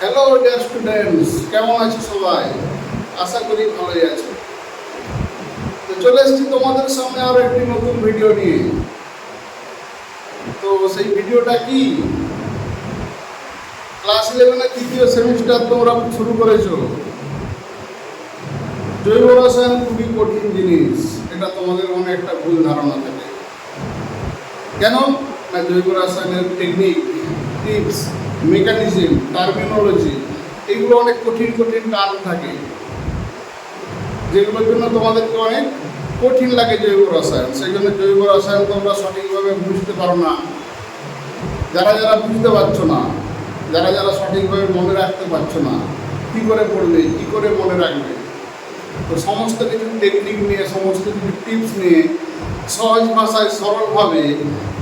Hello dear students, কেমন আছো সবাই? আশা করি ভালোই আছো। তো চলে এসেছি তোমাদের সামনে আরো একটি নতুন ভিডিও নিয়ে। তো সেই ভিডিওটা কি? ক্লাস 11 এর তৃতীয় সেমিস্টার তোমরা শুরু করেছো। জৈব রসায়ন খুবই কঠিন জিনিস, এটা তোমাদের মনে একটা ভুল ধারণা থাকে। কেন না, জৈব রসায়নের টেকনিক, টিপস, মেকানিজম, টার্মিনোলজি এগুলো অনেক কঠিন কঠিন টার্ম থাকে, যেগুলোর জন্য তোমাদেরকে অনেক কঠিন লাগে জৈব রসায়ন। সেই জন্য জৈব রসায়ন তোমরা সঠিকভাবে বুঝতে পারো না। যারা যারা বুঝতে পারছো না, যারা যারা সঠিকভাবে মনে রাখতে পারছো না, কী করে পড়বে, কী করে মনে রাখবে, তো সমস্ত কিছু টেকনিক নিয়ে, সমস্ত কিছু টিপস নিয়ে সহজ ভাষায় সরলভাবে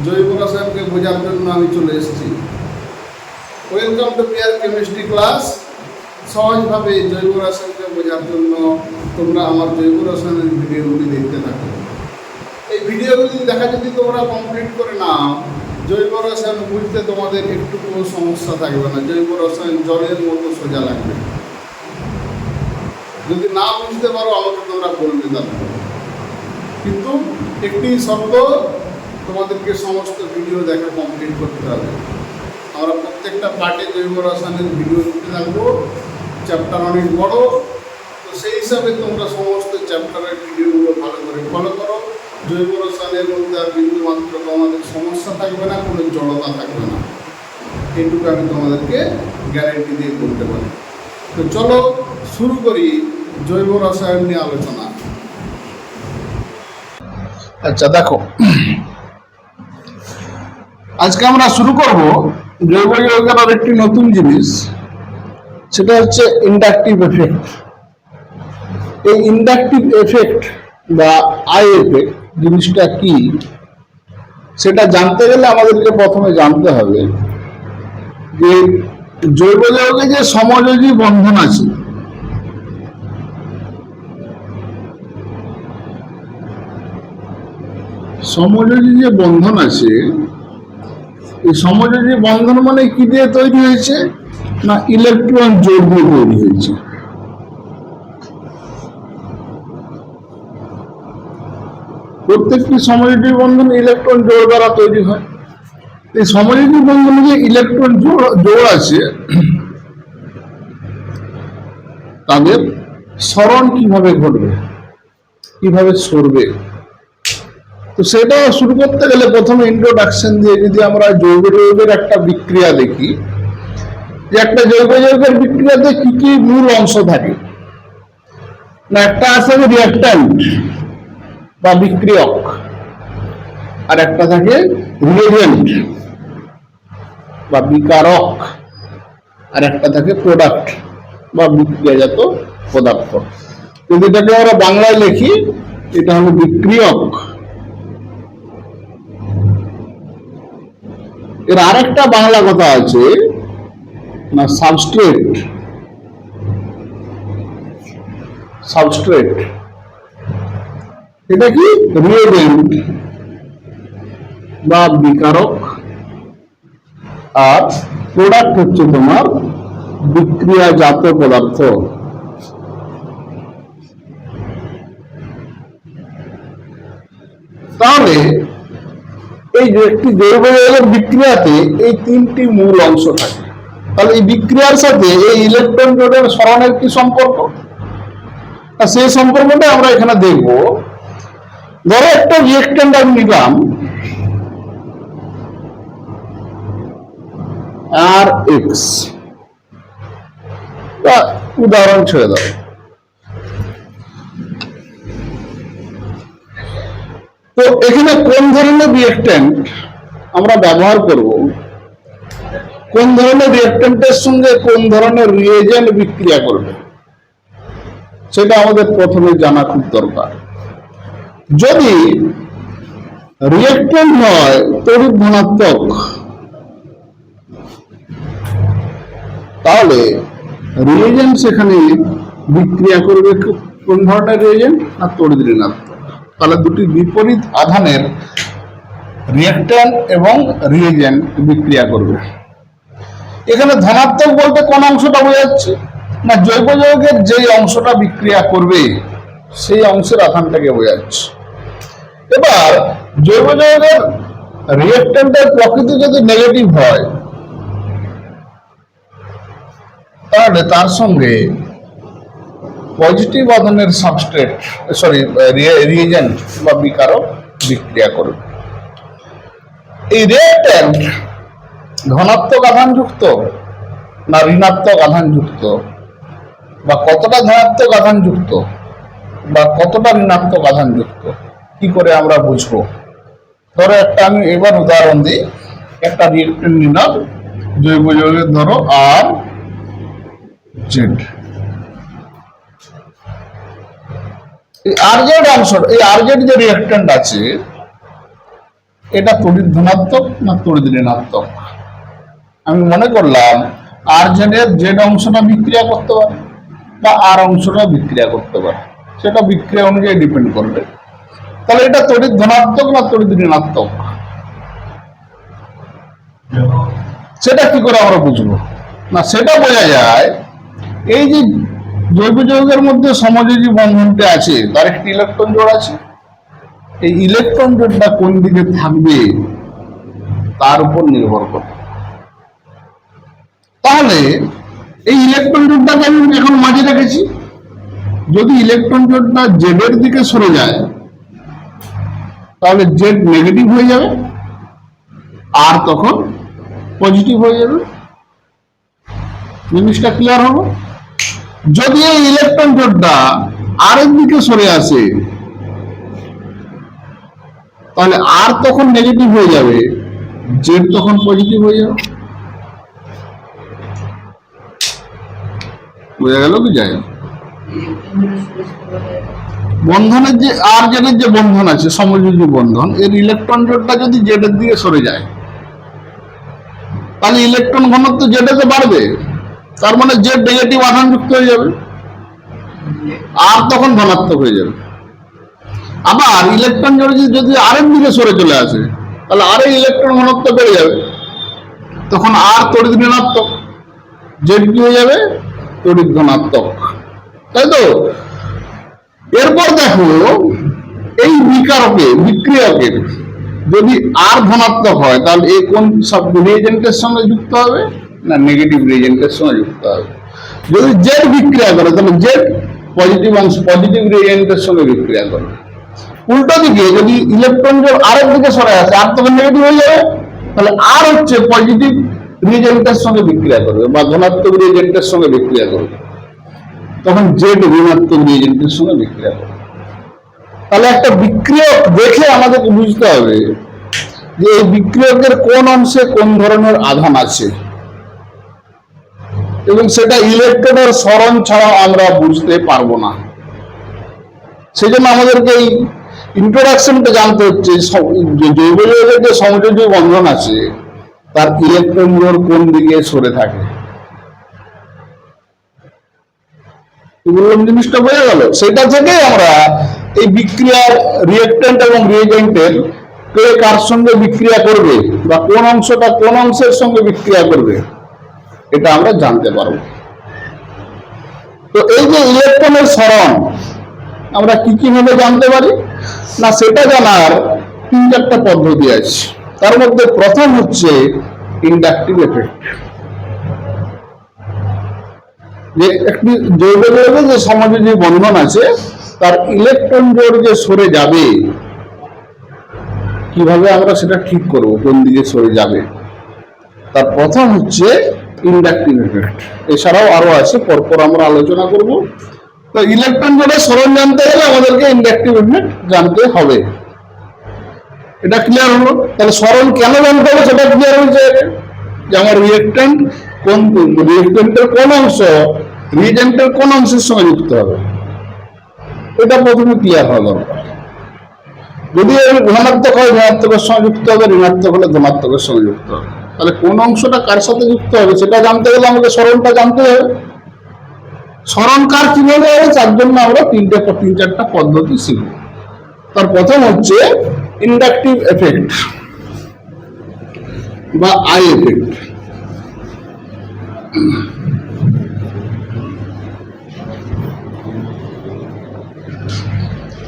জৈব রসায়নকে বোঝার জন্য আমি চলে এসেছি। Welcome to peer chemistry class. সহজভাবে জৈব রসায়নকে বোঝার জন্য তোমরা আমার জৈব রসায়নের ভিডিওগুলি দেখতে থাকো। এই ভিডিওগুলি দেখা যদি তোমরা কমপ্লিট করে নাও, জৈব রসায়ন বুঝতে তোমাদের একটুকু সমস্যা থাকবে না। জৈব রসায়ন জলের মতো সোজা লাগবে। যদি না বুঝতে পারো আমাকে তোমরা বলবে তারপর, কিন্তু একটি শর্ত, তোমাদেরকে সমস্ত ভিডিও দেখা কমপ্লিট করতে হবে। আমরা প্রত্যেকটা পার্টে জৈব রসায়নের ভিডিও দিতে থাকবো। চ্যাপ্টার অনেক বড়, তো সেই হিসাবে তোমরা সমস্ত চ্যাপ্টারের ভিডিওগুলো ভালো করে ফলো করো। জৈব রসায়নের মধ্যে আর বিন্দুমাত্র তোমাদের সমস্যা থাকবে না, কোনো জড়তা থাকবে না, এইটুকু আমি তোমাদেরকে গ্যারেন্টি দিয়ে বলতে পারি। তো চলো শুরু করি জৈব রসায়ন নিয়ে আলোচনা। আচ্ছা দেখো, আজকে আমরা শুরু করব জৈব যৌগের আর একটি নতুন জিনিস, সেটা হচ্ছে ইন্ডাকটিভ এফেক্ট। এই ইন্ডাকটিভ এফেক্ট বা আই এফেক্ট জিনিসটা কি, সেটা জানতে গেলে আমাদেরকে প্রথমে জানতে হবে যে জৈব যৌগে যে সমযোজী বন্ধন আছে, সমযোজী যে বন্ধন আছে, এই সমযোজী বন্ধন মানে কি দিয়ে তৈরি হয়েছে না, ইলেকট্রন জোড় দিয়ে তৈরি হয়েছে। প্রত্যেকটি সমযোজী বন্ধন ইলেকট্রন জোড় দ্বারা তৈরি হয়। এই সমযোজী বন্ধনে যে ইলেকট্রন জোড় আছে, তাদের সরণ কিভাবে ঘটবে, কিভাবে সরবে, তো সেটা শুরু করতে গেলে প্রথমে ইন্ট্রোডাকশন দিয়ে যদি আমরা জৈব যৌগের একটা বিক্রিয়া দেখি, যে একটা জৈব যৌগের বিক্রিয়াতে কি কি মূল অংশ থাকে না, একটা আছে রিঅ্যাক্ট্যান্ট বা বিক্রিয়ক, আর একটা থাকে রিয়েজেন্ট বা বিকারক, আর একটা থাকে প্রোডাক্ট বা বিক্রিয়াজাত পদার্থ। যদি এটাকে আমরা বাংলায় লিখি, এটা হলো বিক্রিয়ক। এর আরেকটা বাংলা কথা আছে না, সাবস্ট্রেট। সাবস্ট্রেট এটা কি রিয়েজেন্ট বা বিকারক, আর প্রোডাক্ট হচ্ছে তোমার বিক্রিয়াজাত পদার্থ। তাহলে এই যে একটি জৈব যৌগের বিক্রিয়াতে এই তিনটি মূল অংশ থাকে। তাহলে এই বিক্রিয়ার সাথে এই ইলেকট্রন জোড়ের সরণের কি সম্পর্ক, সেই সম্পর্কটা আমরা এখানে দেখব। ধরো একটা রিঅ্যাক্ট্যান্ট আমি নিলাম আর এক্স, উদাহরণ ছেড়ে দাও। তো এখানে কোন ধরনের রিঅ্যাক্ট্যান্ট আমরা ব্যবহার করব, কোন ধরনের রিঅ্যাক্ট্যান্টের সঙ্গে কোন ধরনের রিয়েজেন্ট বিক্রিয়া করবে, সেটা আমাদের প্রথমে জানা খুব দরকার। যদি রিঅ্যাক্ট্যান্ট হয় তড়িৎ ধনাত্মক, তাহলে রিয়েজেন্ট সেখানে বিক্রিয়া করবে কোন ধরনের রিয়েজেন্ট না, তড়িৎ ঋণাত্মক। তাহলে দুটি বিপরীত আধানের রিঅ্যাক্ট্যান্ট এবং রিয়েজেন্ট বিক্রিয়া করবে। এখানে ধনাত্মক বলতে কোন অংশটা বোঝাচ্ছে? না, জৈব যৌগের যেই অংশটা বিক্রিয়া করবে সেই অংশের আধানটাকে বোঝাচ্ছে। এবার জৈব যৌগের রিঅ্যাকট্যান্টের প্রকৃতি যদি নেগেটিভ হয় তাহলে তার সঙ্গে পজিটিভ আধানের সাবস্ট্রেট রিএজেন্ট বা বিকারক বিক্রিয়া করবে। এই রিঅ্যাকট্যান্ট ধনাত্মক আধানযুক্ত না ঋণাত্মক আধানযুক্ত, বা কতটা ধনাত্মক আধানযুক্ত বা কতটা ঋণাত্মক আধানযুক্ত কি করে আমরা বুঝবো? ধরো একটা আমি এবার উদাহরণ দিই, একটা রিঅ্যাকট্যান্ট নিলাম জৈব যৌগের, ধরো আর জেড। এই আর জেড অংশ, এই আর জেড যে রিঅ্যাকট্যান্ট আছে এটা তড়িৎ ধনাত্মক না তড়িৎ ঋণাত্মক? আমি মনে করলাম আর জেডের জেড অংশটা বিক্রিয়া করতে পারে বা আর অংশটা বিক্রিয়া করতে পারে, সেটা বিক্রিয়া অনুযায়ী ডিপেন্ড করবে। তাহলে এটা তড়িৎ ধনাত্মক না তড়িৎ ঋণাত্মক সেটা কি করে আমরা বুঝবো? না, সেটা বোঝা যায় এই যে জৈব যৌগের মধ্যে সমযোজী বন্ধনটা আছে তার একটি ইলেকট্রন জোড় আছে, এই ইলেকট্রন জোড়টা কোন দিকে থাকবে তার উপর নির্ভর করে। তাহলে এই ইলেকট্রন জোড়টাকে আমি এখন মাঝে রেখেছি, যদি ইলেকট্রন জোড়টা জেড এর দিকে সরে যায় তাহলে জেড নেগেটিভ হয়ে যাবে আর তখন পজিটিভ হয়ে যাবে। জিনিসটা ক্লিয়ার হলো? যদি এই ইলেকট্রন জোড়টা আর এর দিকে সরে আসে তাহলে আর তখন নেগেটিভ হয়ে যাবে, জেড তখন পজিটিভ হয়ে যাবে। বোঝা গেল কি? যায় বন্ধনের যে আর জেডের যে বন্ধন আছে সমযোজী বন্ধন, এর ইলেকট্রন জোড়টা যদি জেড এর দিকে সরে যায় তাহলে ইলেকট্রন ঘনত্ব জেড এতে বাড়বে, তার মানে জেড নেগেটিভ আধানযুক্ত হয়ে যাবে আর তখন ধনাত্মক হয়ে যাবে। আবার ইলেকট্রন জোড় যদি আর এর দিকে সরে চলে আসে তাহলে আর এর ইলেকট্রন ঘনত্ব বেড়ে যাবে, তখন আর তড়িৎ ঋণাত্মক, জেড কি হয়ে যাবে? তড়িৎ ধনাত্মক, তাই তো? এরপর দেখো এই বিক্রিয়কের যদি আর ধনাত্মক হয় তাহলে এই কোন সব রিএজেন্টের সঙ্গে যুক্ত হবে? না, নেগেটিভ রিএজেন্টের সঙ্গে যুক্ত হবে। যদি জেড বিক্রিয়া করে তাহলে জেড পজিটিভ অংশ পজিটিভ রিএজেন্টের সঙ্গে বিক্রিয়া করবে। উল্টো দিকে যদি ইলেকট্রন জোড় আর এর দিকে সরে আসে আর তখন নেগেটিভ হয়ে যাবে, তাহলে আর হচ্ছে পজিটিভ রিএজেন্টের সঙ্গে বিক্রিয়া করবে বা ধনাত্মক রিএজেন্টের সঙ্গে বিক্রিয়া করবে, তখন জেড ঋণাত্মক রিএজেন্টের সঙ্গে বিক্রিয়া করবে। তাহলে একটা বিক্রিয়ক দেখে আমাদেরকে বুঝতে হবে যে এই বিক্রিয়কের কোন অংশে কোন ধরনের আধান আছে, এবং সেটা ইলেকট্রনের সরণ ছাড়া আমরা বুঝতে পারবো না। সেই জন্য আমাদেরকে এই ইন্ট্রোডাকশনটা জানতে হচ্ছে, জৈব যৌগের যে সমযোজী বন্ধন আছে তার ইলেকট্রন জোড় কোন দিকে সরে থাকে। বললাম জিনিসটা বোঝা গেল? সেটা থেকে আমরা এই বিক্রিয়ার রিঅ্যাকট্যান্ট এবং রিএজেন্টের কে কার সঙ্গে বিক্রিয়া করবে বা কোন অংশটা কোন অংশের সঙ্গে বিক্রিয়া করবে এটা আমরা জানতে পারবো। তো এই যে ইলেকট্রনের সরণ আমরা কি ভাবে জানতে পারি? না, সেটা জানার 3-4টা পদ্ধতি আছে। তার মধ্যে প্রথম হচ্ছে ইন্ডাকটিভ এফেক্ট। যে একটি জৈব যৌগে যে সমযোজী বন্ধন আছে তার ইলেকট্রন জোড় যে সরে যাবে, কিভাবে আমরা সেটা ঠিক করব কোন দিকে সরে যাবে, তার প্রথম হচ্ছে ইন্ডাকটিভ এফেক্ট। এছাড়াও আরো আছে, পরপর আমরা আলোচনা করব। তো ইলেকট্রন জোড়ের সরণ জানতে গেলে আমাদেরকে ইন্ডাকটিভ এফেক্ট জানতে হবে। এটা ক্লিয়ার হলো? তাহলে সরণ কেন জানতে হবে সেটা ক্লিয়ার হয়েছে যে আমার রিঅ্যাকট্যান্ট কোন রিঅ্যাকট্যান্টের কোন অংশ রিএজেন্টের কোন অংশের সঙ্গে যুক্ত হবে, এটা প্রথমে ক্লিয়ার হওয়া দরকার। যদি ধনাত্মক হয় ধনাত্মকের সঙ্গে যুক্ত হবে, ঋণাত্মক হলে ধনাত্মকের সঙ্গে যুক্ত হবে। তাহলে কোন অংশটা কার সাথে যুক্ত হবে সেটা জানতে গেলে আমাকে সরণটা জানতে হবে। সরণ কার কিভাবে হবে তার জন্য আমরা 3-4টা পদ্ধতি শিখব। তার প্রথম হচ্ছে ইন্ডাকটিভ এফেক্ট বা আই এফেক্ট।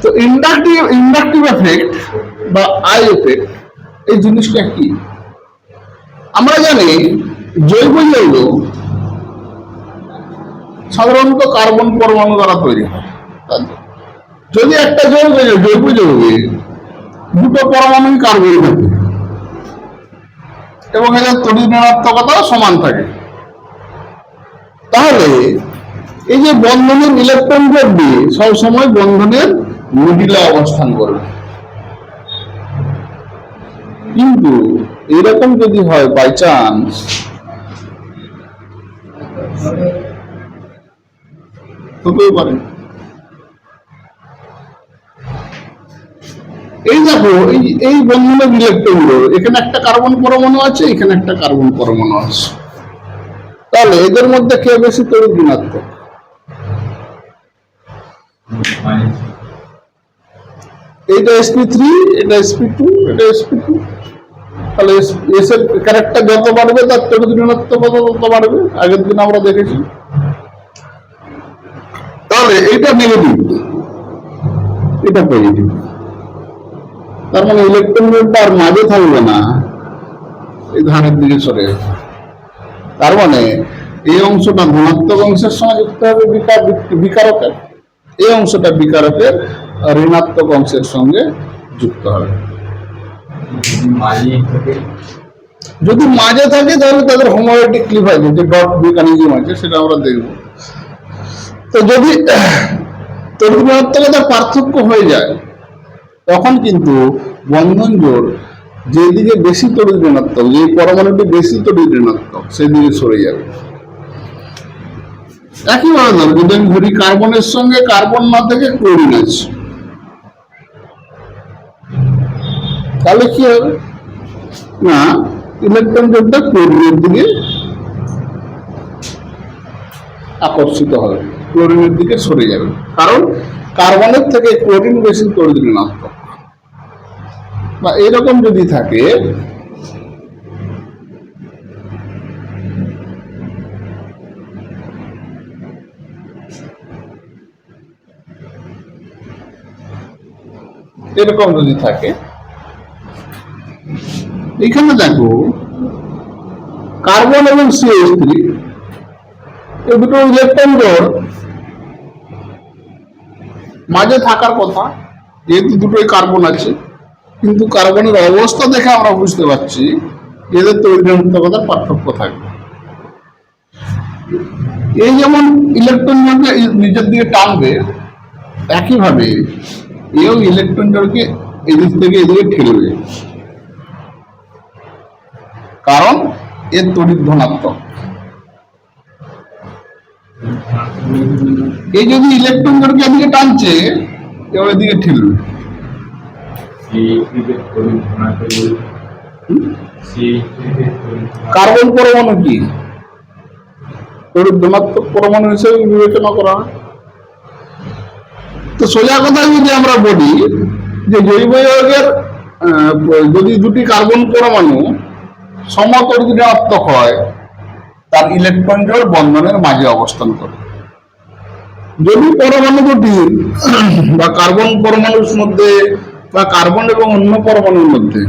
তো ইন্ডাকটিভ এফেক্ট বা আই এফেক্ট এই জিনিসটা কি? আমরা জানি জৈব যৌগ সাধারণত কার্বন পরমাণু দ্বারা তৈরি হয়। যদি একটা জৈব যৌগে দুটো পরমাণুই কার্বন থাকে এবং এদের তড়িৎ ঋণাত্মকতা সমান থাকে, তাহলে এই যে বন্ধনের ইলেকট্রন জোড়টি সবসময় বন্ধনের মিডিলে অবস্থান করবে। কিন্তু এরকম যদি হয় বাই চান্স, হতেও পারে। এই দেখো এই বন্ধনের ইলেকট্রন জোড়, এখানে একটা কার্বন পরমাণু আছে, এখানে একটা কার্বন পরমাণু আছে, তাহলে এদের মধ্যে কে বেশি তড়িৎ ঋণাত্মক? এইটা sp3, এটা sp2, এটা sp2। তাহলে এস এর ক্যারেক্টার যত বাড়বে তার তড়িৎ ঋণাত্মকতা তত বাড়বে, আগের দিন আমরা দেখেছি। তাহলে এইটা নেগেটিভ, এটা পজিটিভ, তার মানে ইলেকট্রন জোড়টা আর মাঝে থাকবে না, এই ধারের দিকে সরে যাবে। তার মানে এই অংশটা ধনাত্মক অংশের সঙ্গে যুক্ত হবে বিকারকের, এই অংশটা বিকারকের ঋণাত্মক অংশের সঙ্গে যুক্ত হবে। যদি মাঝে থাকে তাহলে তাদের হোমোলাইটিক ক্লিভাজ, যে ডট মেকানিজম আছে সেটা আমরা দেখব। তো যদি তড়িৎ ঋণাত্মকতার পার্থক্য হয়ে যায়, তখন কিন্তু বন্ধন জোড় যেদিকে বেশি তড়িৎ ঋণাত্মক, যে পরমাণুটি বেশি তড়িৎ ঋণাত্মক, সেদিকে সরে যাবে। একইভাবে ধরো যদি আমি ধরি কার্বনের সঙ্গে কার্বন না থেকে ক্লোরিন আছে, তাহলে কি হবে না, ইলেকট্রন জোড়টা ক্লোরিনের দিকে আকর্ষিত হবে, ক্লোরিনের দিকে সরে যাবে, কারণ কার্বনের থেকে ক্লোরিন বেশি তড়িৎ ঋণাত্মক। বা এরকম যদি থাকে, এরকম যদি থাকে, এখানে দেখো কার্বন এবং CH3 এই দুটো ইলেকট্রন জোড় মাঝে থাকার কথা, যেহেতু দুটোই কার্বন আছে, কিন্তু কার্বনের অবস্থা দেখে আমরা বুঝতে পারছি এদের তড়িৎ ঋণাত্মকতার পার্থক্য থাকবে। এই যেমন ইলেকট্রন জোড়কে নিজের দিকে টানবে, একইভাবে এও ইলেকট্রন জোড়কে এদিক থেকে এদিকে ঠেলবে, কারণ এর তড়িৎ ধনাত্মক। এই যদি ইলেকট্রন জোড়কে এদিকে টানছে, এবার এদিকে ঠেলবে। কার্বন পরমাণু কি তড়িৎ ধনাত্মক পরমাণু হিসেবে বিবেচনা করা হয়। তো সোজা কথা যদি আমরা বলি যে জৈব যৌগের যদি দুটি কার্বন পরমাণু সমতড়িৎ ঋণাত্মক হয়, তার ইলেকট্রন জোড় বন্ধনের মাঝে অবস্থান করে। যদি পরমাণু দুটি বা কার্বন পরমাণুর মধ্যে বা কার্বন এবং অন্য পরমাণুর মধ্যে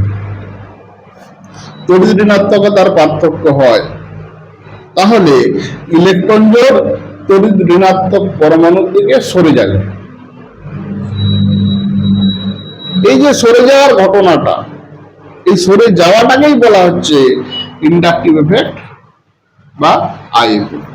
তড়িৎ ঋণাত্মকতার পার্থক্য হয়, তাহলে ইলেকট্রন জোড় তড়িৎ ঋণাত্মক পরমাণুর দিকে সরে যাবে। এই যে সরে যাওয়ার ঘটনাটা, এই সরে যাওয়াটাকেই বলা হচ্ছে ইন্ডাকটিভ এফেক্ট বা আই এফেক্ট।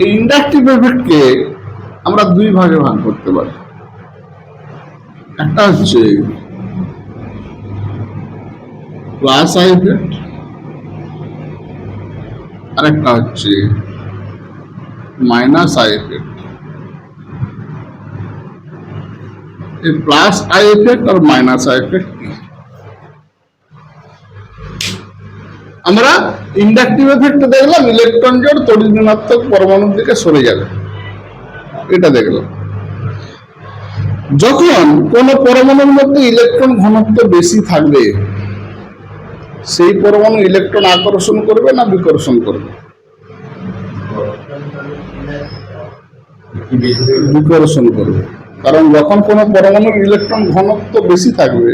এই ইন্ডাকটিভ এফেক্টকে আমরা দুই ভাগে ভাগ করতে পারি। একটা হচ্ছে প্লাস আই এফেক্ট, আর একটা হচ্ছে মাইনাস আই এফেক্ট। এই প্লাস আই এফেক্ট আর মাইনাস আই এফেক্ট কি? আমরা ইন্ডাকটিভ এফেক্টে দেখলাম ইলেকট্রন জোড় তড়িৎ ঋণাত্মক পরমাণুর দিকে সরে যাবে, এটা দেখলাম। যখন কোন পরমাণুর মধ্যে ইলেকট্রন ঘনত্ব বেশি থাকবে সেই পরমাণু ইলেকট্রন আকর্ষণ করবে না বিকর্ষণ করবে? বিকর্ষণ করবে। কারণ যখন কোন পরমাণুর ইলেকট্রন ঘনত্ব বেশি থাকবে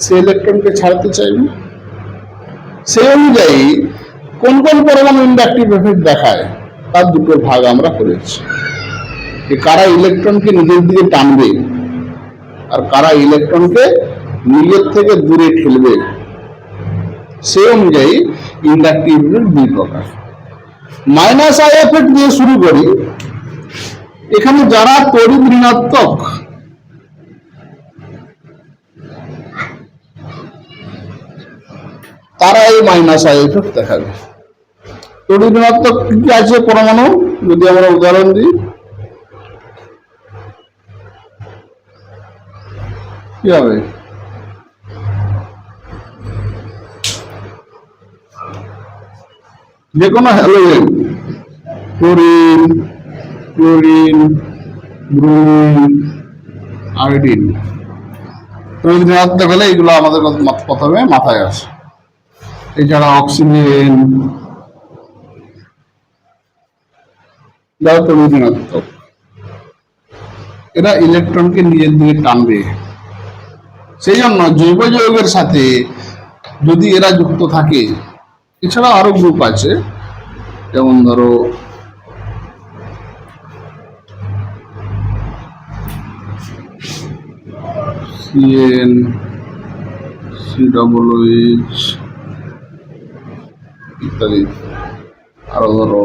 সে ইলেকট্রনকে ছাড়তে চাইবে। সেই অনুযায়ী কোন কোন পরমাণু ইন্ডাকটিভ এফেক্ট দেখায় তার দুটো ভাগ আমরা করেছি, কারা ইলেকট্রনকে নিজের দিকে টানবে আর কারা ইলেকট্রনকে নিজের থেকে দূরে ঠেলবে। সেই অনুযায়ী ইন্ডাকটিভ এফেক্ট দুই প্রকার। মাইনাস আই এফেক্ট দিয়ে শুরু করি। এখানে যারা তড়িৎ ঋণাত্মক তারা এই মাইনাস আই এফেক্ট দেখাবে। তড়িৎ ঋণাত্মক কি আছে পরমাণু, যদি আমরা উদাহরণ দিই, কি হবে? যে কোনো halogen, chlorine, chlorine, bromine, iodine, তড়িৎ ঋণাত্মক হলে এগুলো আমাদের প্রথমে মাথায় আসে। এছাড়া অক্সিজেন, যারা তড়িৎ ঋণাত্মক, এরা ইলেকট্রনকে নিজের দিকে টানবে। সেই জন্য জৈব যৌগের সাথে যদি এরা যুক্ত থাকে, এছাড়া আরো গ্রুপ আছে, যেমন ধরো CN, COOH ইত্যাদি, আরো ধরো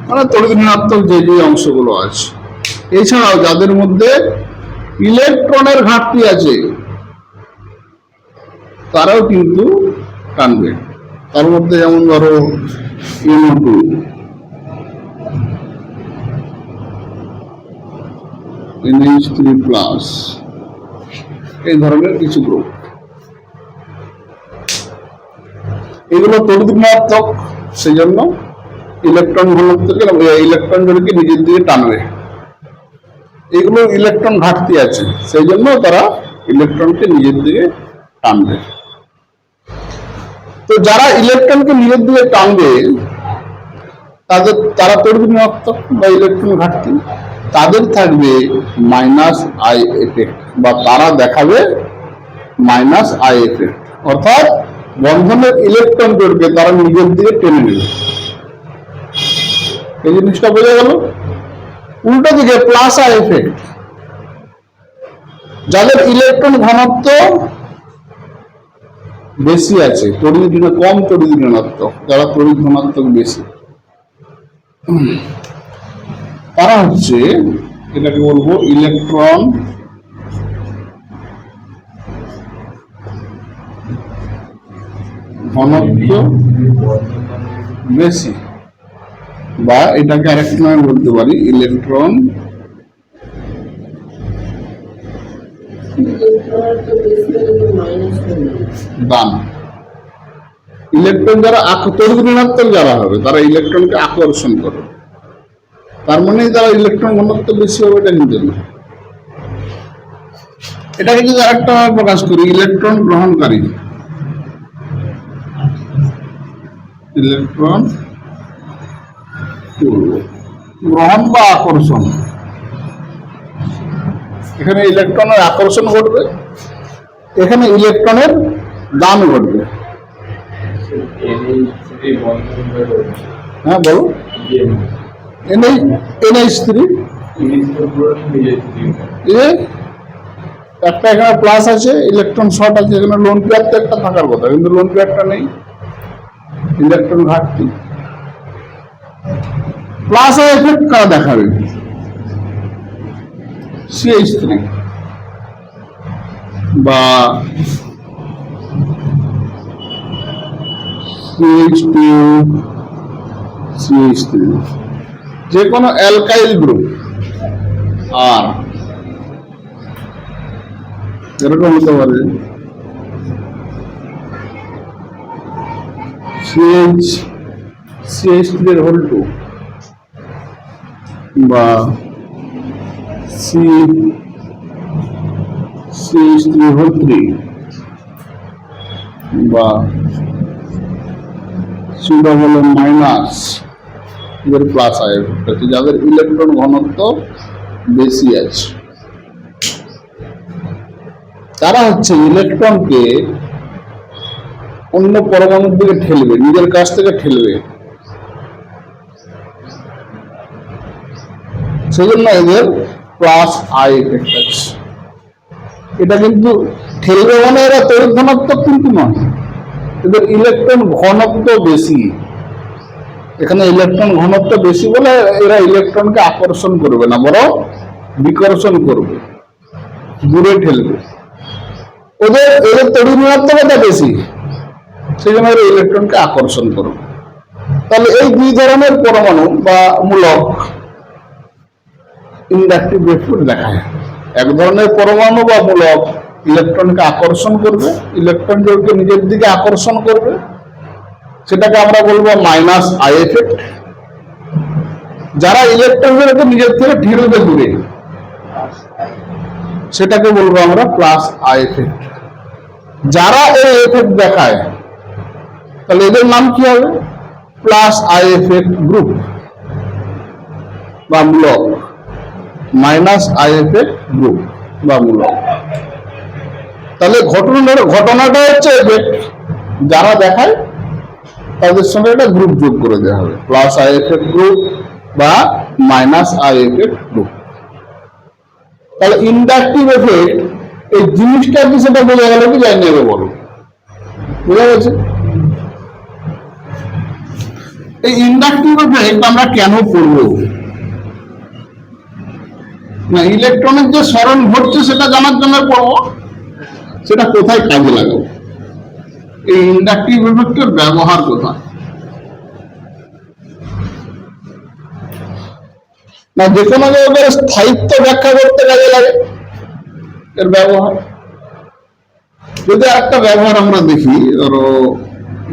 মানে তড়িৎ ঋণাত্মক যে যে অংশগুলো আছে। এছাড়াও যাদের মধ্যে ইলেকট্রনের ঘাটতি আছে তারাও কিন্তু টানবে। তার মধ্যে যেমন ধরো NO2, NH3+, এই ধরনের কিছু গ্রুপ, এগুলো তড়িৎ ঋণাত্মক, সেই জন্য ইলেকট্রন ঘনত্বকে ইলেকট্রন জোড়কে নিজের দিকে টানবে। এগুলো ইলেকট্রন ঘাটতি আছে, সেই জন্য তারা ইলেকট্রনকে নিজের দিকে টানবে। তো যারা ইলেকট্রনকে নিজের দিকে টানবে তারা তড়িৎ ঋণাত্মক বা ইলেকট্রন ঘাটতি, তাদের থাকবে মাইনাস আই এফেক্ট, বা তারা দেখাবে মাইনাস আই এফেক্ট, অর্থাৎ বন্ধনের ইলেকট্রন জোড়কে তারা নিজের দিকে টেনে নেবে। এই জিনিসটা বোঝা গেল। উল্টো দিকে প্লাস আই এফেক্ট, যাদের ইলেকট্রন ঘনত্ব বেশি আছে, কম তড়িৎ ঋণাত্মক, যারা তড়িৎ ধনাত্মক বেশি, তারা হচ্ছে এটাকে বলবো ইলেকট্রন ঘনত্ব বেশি, বা এটাকে আরেকটা নামে বলতে পারি ইলেকট্রন দান। ইলেকট্রন যারা তড়িৎ ঋণাত্মক যারা হবে তারা ইলেকট্রনকে আকর্ষণ করে, তার মানে তারা ইলেকট্রন ঘনত্ব বেশি হবে এটা কিন্তু না। এটাকে যদি আরেকটা প্রকাশ করি, ইলেকট্রন গ্রহণকারী, ইলেকট্রন গ্রহণ বা আকর্ষণ, এখানে ইলেকট্রনের আকর্ষণ ঘটবে, এখানে ইলেকট্রনের দান ঘটবে। হ্যাঁ বলো। NH3 একটা এখানে প্লাস আছে, ইলেকট্রন শর্ট আছে, এখানে লোন পেয়ার তো একটা থাকার কথা, কিন্তু লোন পেয়ারটা নেই, ইলেকট্রন ঘাটতি। প্লাস এফেক্ট কারা দেখাবে? CH3 বা CH2 CH3 যে কোনো অ্যালকাইল গ্রুপ আর এরকম হতে পারে CH3 এর হোল 2 বা CH3 হোল 3 বা মাইনাস এদের প্লাস আয় হচ্ছে যাদের ইলেকট্রন ঘনত্ব বেশি আছে, তারা হচ্ছে ইলেকট্রনকে অন্য পরমাণুর দিকে ঠেলবে, নিজের কাছ থেকে ঠেলবে। সেজন্য এদের প্লাস আই এফেক্ট আছে। এটা কিন্তু ঠেলবে মানে এরা তড়িৎ ধনাত্মক কিন্তু নয়, এদের ইলেকট্রন ঘনত্ব বেশি। এখানে ইলেকট্রন ঘনত্ব বেশি বলে এরা ইলেকট্রনকে আকর্ষণ করবে না, বরং বিকর্ষণ করবে, দূরে ঠেলবে। এদের তড়িৎ ঋণাত্মকতা বেশি, সেই জন্য এরা ইলেকট্রনকে আকর্ষণ করবে। তাহলে এই দুই ধরনের পরমাণু বা মূলক ইন্ডাকটিভ এফেক্ট দেখায়। এক ধরনের পরমাণু বা মূলক ইলেকট্রনকে আকর্ষণ করবে, ইলেকট্রন জোড়কে নিজের দিকে আকর্ষণ করবে, সেটাকে আমরা বলবো মাইনাস আই এফেক্ট। যারা ইলেকট্রন জোড়কে নিজের থেকে ঠেলবে দূরে, সেটাকে বলবো আমরা প্লাস আই এফেক্ট। যারা এই এফেক্ট দেখায় তাহলে এদের নাম কি হবে? প্লাস আই এফেক্ট গ্রুপ বা মূলক, মাইনাস আই এফেক্ট গ্রুপ বা মূলক। তাহলে ঘটনাটা হচ্ছে এফেক্ট, যারা দেখায় তাদের সঙ্গে একটা গ্রুপ যোগ করে দেওয়া হবে, প্লাস আই এফেক্ট গ্রুপ বা মাইনাস আই এফেক্ট গ্রুপ। তাহলে ইন্ডাকটিভ এফেক্ট এই জিনিসটা কি সেটা বোঝা গেল কি যাই নেবে বলো? বোঝা গেছে? এই ইন্ডাকটিভ এফেক্ট আমরা কেন করব না, ইলেকট্রনের যে সরণ ঘটছে সেটা জানার জন্য পড়ব, সেটা কোথায় কাজে লাগাবো, এই ইন্ডাকটিভ এফেক্টের ব্যবহার কোথায় না, যে কোনো জায়গায় স্থায়িত্ব ব্যাখ্যা করতে কাজে লাগে এর ব্যবহার। যদি একটা ব্যবহার আমরা দেখি, ধরো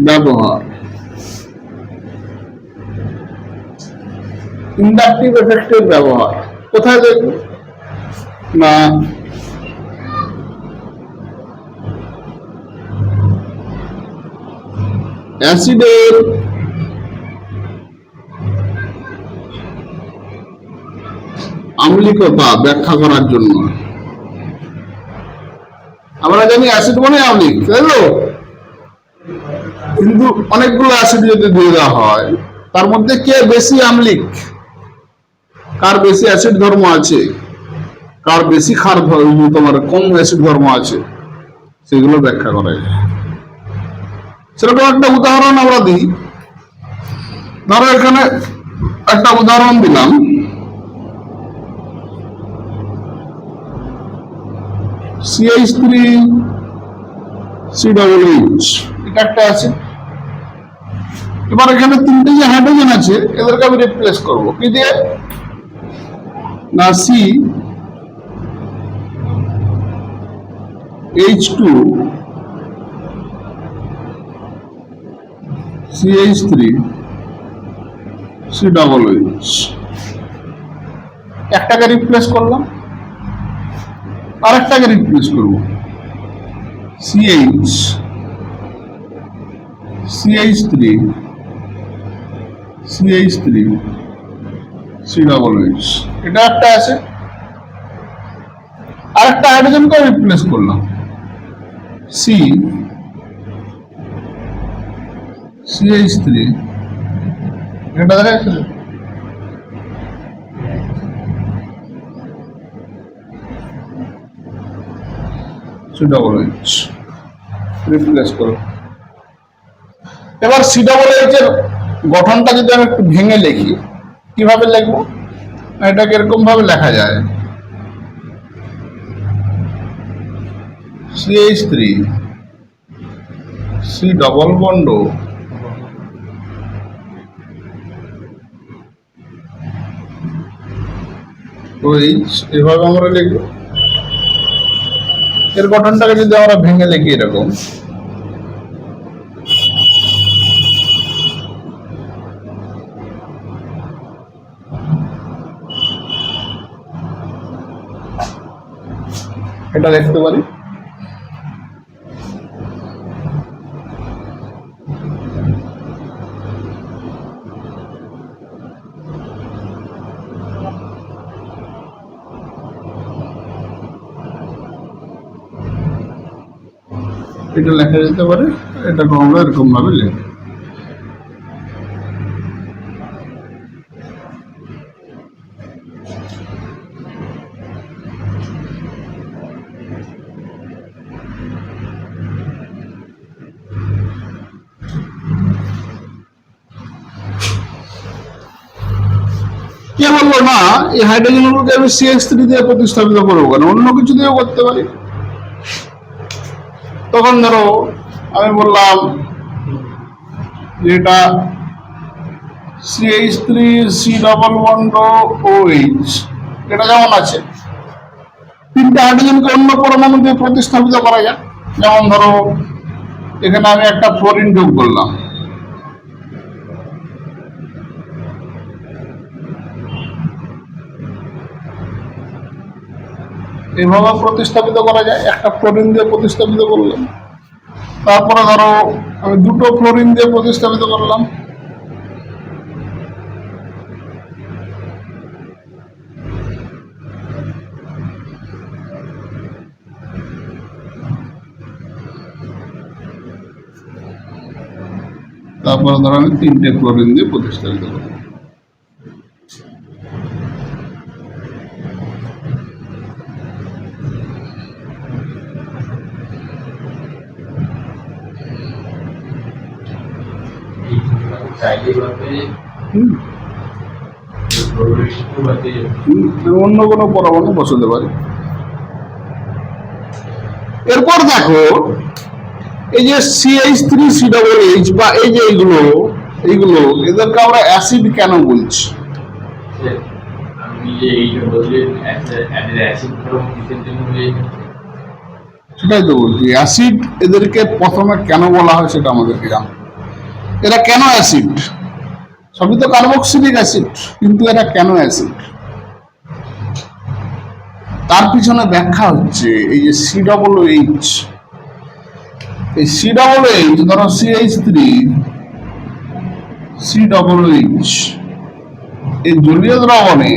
ব্যবহার ইন্ডাকটিভ এফেক্টের ব্যবহার কোথায় দেখব না, অ্যাসিডের আম্লিকতা ব্যাখ্যা করার জন্য। আমরা জানি অ্যাসিড মানে আম্লিক, তাই তো? কিন্তু অনেকগুলো অ্যাসিড যদি দিয়ে দেওয়া হয়, তার মধ্যে কে বেশি আম্লিক, কার বেশি অ্যাসিড ধর্ম আছে, কার বেশি ক্ষার তোমার কম অ্যাসিড ধর্ম আছে, সেগুলো ব্যাখ্যা করা যায়। সেরকম একটা উদাহরণ আমরা দিই। ধরো এখানে একটা উদাহরণ দিলাম, CH3COOH, এটা একটা আছে। এবার এখানে তিনটে যে হাইড্রোজেন আছে, এদেরকে আমি রিপ্লেস করবো কি দিয়ে না, CH2CH3COOH, একটাকে রিপ্লেস করলাম, আরেকটাকে রিপ্লেস করবো CH3CH3COOH, এটা একটা আছে। আরেকটা হাইড্রোজেনকে রিপ্লেস করলাম CH3, এটা দেখা যাচ্ছে COOH রিপ্লেস করো। এবার COOH এর গঠনটা যদি আমি একটু ভেঙে লিখি, কিভাবে লিখবো? এটাকে এরকম ভাবে লেখা যায়, CH3 C double bond OH এভাবে আমরা লিখবো। এর গঠনটাকে যদি আমরা ভেঙে লিখি এরকম, এটা দেখতে পারি। এটা লেখা যেতে পারে, এটাকে আমরা এরকম ভাবে লিখি। কে বলবো না এই হাইড্রোজেন গুলোকে আমি CH3 দিয়ে প্রতিস্থাপিত করবো কেন, অন্য কিছু দিয়েও করতে পারি। তখন ধরো আমি বললাম যেটা CH3 C double bond OH, এটা যেমন আছে, তিনটা হাইড্রোজেনকে অন্য পরমাণু দিয়ে প্রতিস্থাপিত করা যায়। যেমন ধরো এখানে আমি একটা ফ্লোরিন যোগ করলাম, এভাবে প্রতিস্থাপিত করা যায়। একটা ফ্লোরিন দিয়ে প্রতিস্থাপিত করলাম, তারপরে ধরো আমি দুটো ফ্লোরিন দিয়ে প্রতিস্থাপিত করলাম, তারপরে ধরো আমি তিনটে ক্লোরিন দিয়ে প্রতিস্থাপিত করলাম। অন্য কোনো পরমাণু বসাতে পারি। এরপর দেখো এই যে CH3COOH বা এই যে এইগুলো এদেরকে আমরা অ্যাসিড কেন বলছি? সেটাই তো বলছি, অ্যাসিড এদেরকে প্রথমে কেন বলা হয় সেটা আমাদেরকে জানতে। এরা কেন অ্যাসিড? সবই তো কার্বক্সিলিক অ্যাসিড, কিন্তু এরা কেন অ্যাসিড তার পিছনে ব্যাখ্যা হচ্ছে এই যে COOH। এই COOH ধরো CH3 COOH এই জলীয় দ্রবণে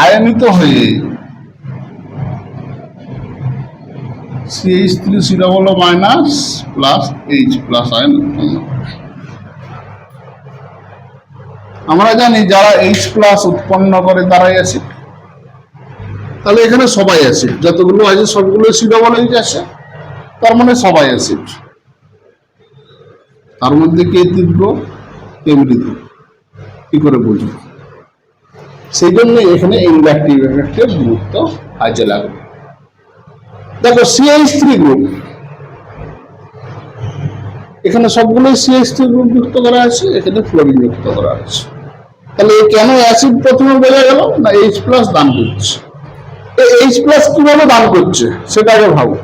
আয়নিত হয়ে CH3COO minus plus H plus ion উৎপন্ন করে। আমরা জানি যারা H প্লাস উৎপন্ন করে তারাই অ্যাসিড। তাহলে এখানে সবাই অ্যাসিড, যতগুলো আছে সবগুলো COOH আছে, তার মানে সবাই অ্যাসিড। তার মধ্যে কে তীব্র কে মৃদু কি করে বুঝবো? সেই জন্য এখানে ইন্ডাকটিভ এফেক্টের গুরুত্ব কাজে লাগবে। দেখো CH3 গ্রুপ, এখানে সবগুলো CH3 গ্রুপ যুক্ত করা আছে, এখানে ফ্লোরিন যুক্ত করা আছে। তাহলে কেন অ্যাসিড প্রথমে বোঝা গেল না H প্লাস দান করছে। H প্লাস কিভাবে দান করছে সেটা আগে ভাবো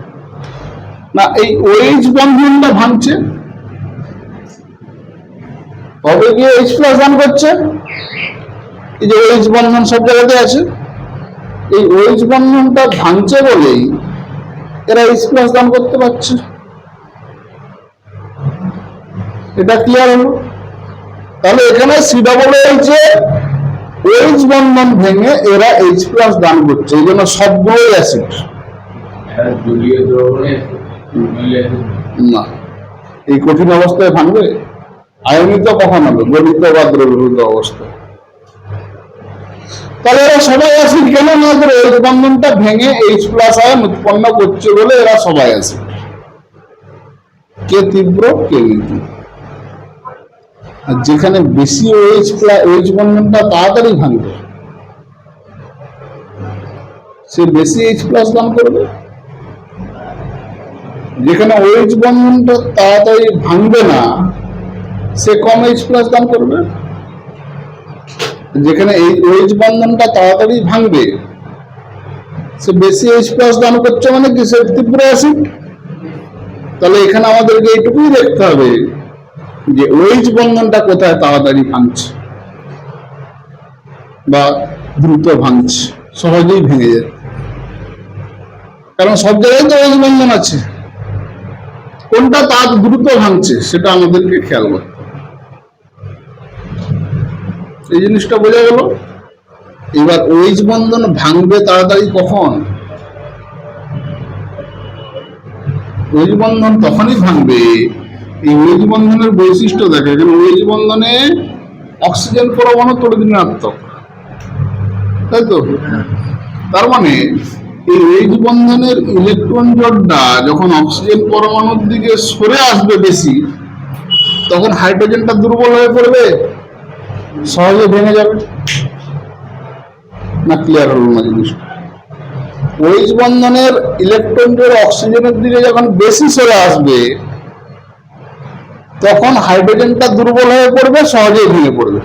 না। এই OH বন্ধনটা ভাঙছে, কবে গিয়ে H প্লাস দান করছে? এই যে OH বন্ধন সব জায়গাতে আছে, এই OH বন্ধনটা ভাঙছে বলেই এরা H প্লাস দান করতে পারছে। এটা ক্লিয়ার হলো? তাহলে এখানে COOH OH বন্ধন ভেঙে এরা H প্লাস দান করছে, এই জন্য সবগুলোই অ্যাসিড। না, এই কঠিন অবস্থায় ভাঙবে, আয়নিত কখন হবে? গলিত বা দ্রবীভূত অবস্থায়। তাহলে এরা সবাই অ্যাসিড কেন? না করে OH বন্ধনটা ভেঙে H প্লাস আয়ন উৎপন্ন করছে বলে এরা সবাই অ্যাসিড। কে তীব্র কে মৃদু। আর যেখানে বেশি OH বন্ধনটা তাড়াতাড়ি ভাঙবে সে বেশি H প্লাস দান করবে, যেখানে OH বন্ধনটা তাড়াতাড়ি ভাঙবে না সে কম H প্লাস দান করবে। যেখানে এই OH বন্ধনটা তাড়াতাড়ি ভাঙবে, সে বেশি H+ দান করছে মানে কি, সে তীব্র অ্যাসিড। তাহলে এখানে আমাদেরকে এইটুকুই দেখতে হবে যে OH বন্ধনটা কোথায় তাড়াতাড়ি ভাঙছে বা দ্রুত ভাঙছে, সহজেই ভেঙে যায়। কারণ সব জায়গায় তো OH বন্ধন আছে, কোনটা তার দ্রুত ভাঙছে সেটা আমাদেরকে খেয়াল করতে হবে। এই জিনিসটা বোঝা গেল। এবার OH বন্ধন ভাঙবে তাড়াতাড়ি কখন? OH বন্ধন তখনই ভাঙবে, এই OH বন্ধনের বৈশিষ্ট্য দেখে। এখানে OH বন্ধনে অক্সিজেন পরমাণু তড়িৎ ঋণাত্মক, তাই তো? তার মানে এই OH বন্ধনের ইলেকট্রন জোড়টা যখন অক্সিজেন পরমাণুর দিকে সরে আসবে বেশি, তখন হাইড্রোজেনটা দুর্বল হয়ে পড়বে, সহজে ভেঙে যাবে না। ক্লিয়ার হলো না জিনিসটা? OH বন্ধনের ইলেকট্রন জোড় অক্সিজেনের দিকে যখন বেশি সরে আসবে, তখন হাইড্রোজেনটা দুর্বল হয়ে পড়বে, সহজেই ভেঙে পড়বে।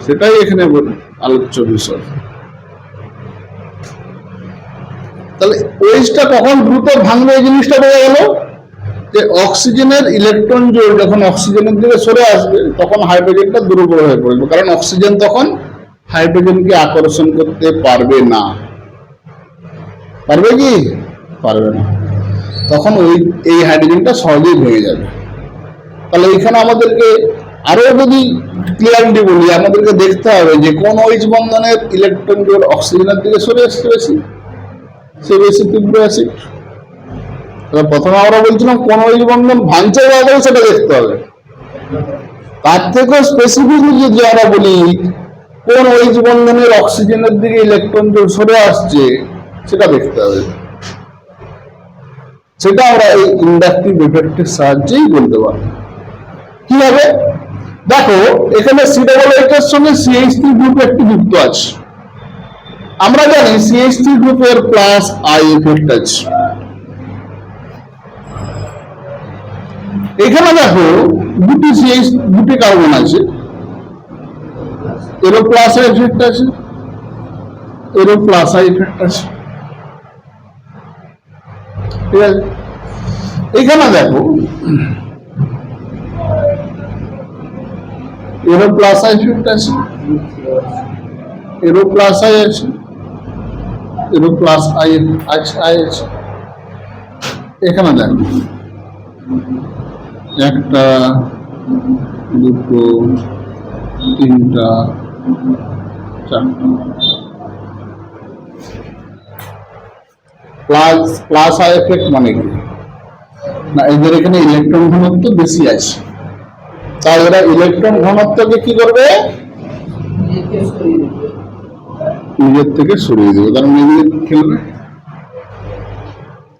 সেটাই এখানে আলোচ্য বিষয়। তাহলে OH-টা কখন দ্রুত ভাঙবে, এই জিনিসটা বোঝা গেল যে অক্সিজেনের ইলেকট্রন জোড় যখন অক্সিজেনের দিকে সরে আসবে, তখন হাইড্রোজেনটা দুর্বল হয়ে পড়বে, কারণ অক্সিজেন তখন হাইড্রোজেনকে আকর্ষণ করতে পারবে না। পারবে কি? পারবে না। তখন এই হাইড্রোজেনটা সহজেই ভেঙে যাবে। তাহলে এখানে আমাদেরকে আরো যদি ক্লিয়ারলি বলি, আমাদেরকে দেখতে হবে যে কোন OH বন্ধনের ইলেকট্রন জোড় অক্সিজেনের দিকে সরে আসছে বেশি, সে বেশি তীব্র অ্যাসিড। প্রথমে আমরা বলছিলাম কোন OH বন্ধন ভাঙছে সেটা দেখতে হবে। তার থেকেও স্পেসিফিকলি যদি আমরা বলি কোন OH বন্ধনের অক্সিজেনের দিকে ইলেকট্রন জোড় সরে আসছে, সেটা দেখতে হবে। সেটা আমরা এই ইন্ডাকটিভ এফেক্টের সাহায্যেই বলতে পারব। কিভাবে? দেখো, এখানে COOH এর সঙ্গে CH3 গ্রুপ একটি যুক্ত আছে। আমরা জানি CH3 গ্রুপের +I এফেক্ট আছে। এখানে দেখো দুটি কার্বন আছে, এরও +I এফেক্ট আছে, এরও +I এফেক্ট আছে। ঠিক আছে? এখানে দেখো এরও +I এফেক্ট আছে, এরও +I আছে, এরও +I আছে। এখানে দেখো একটা, দুটো, তিনটা, চারটা। +I এফেক্ট মানে কি না, এদের এখানে ইলেকট্রন ঘনত্ব বেশি আছে, তাই এরা ইলেকট্রন ঘনত্বকে কি করবে, নিজের থেকে সরিয়ে দেবে, কারণ এগুলি খেলবে।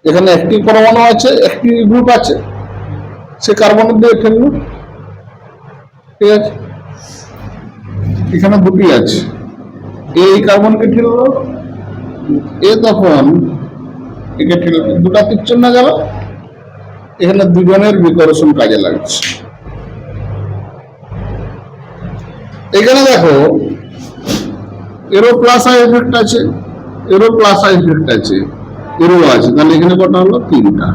এখানে একটি পরমাণু আছে, একটি গ্রুপ আছে, সে কার্বনের দিকে ঠেলবে। ঠিক আছে? এখানে দুটি আছে, এই কার্বনকে ঠেললো, এ তখন একে ঠেলবে, দুটা পিচ্ছন্ন গেল। এখানে দুজনের বিকর্ষণ কাজে লাগছে। এখানে দেখো এরও +I এফেক্ট আছে, এরও +I এফেক্ট আছে, এরও আছে। তাহলে এখানে কটা হলো? 3টা।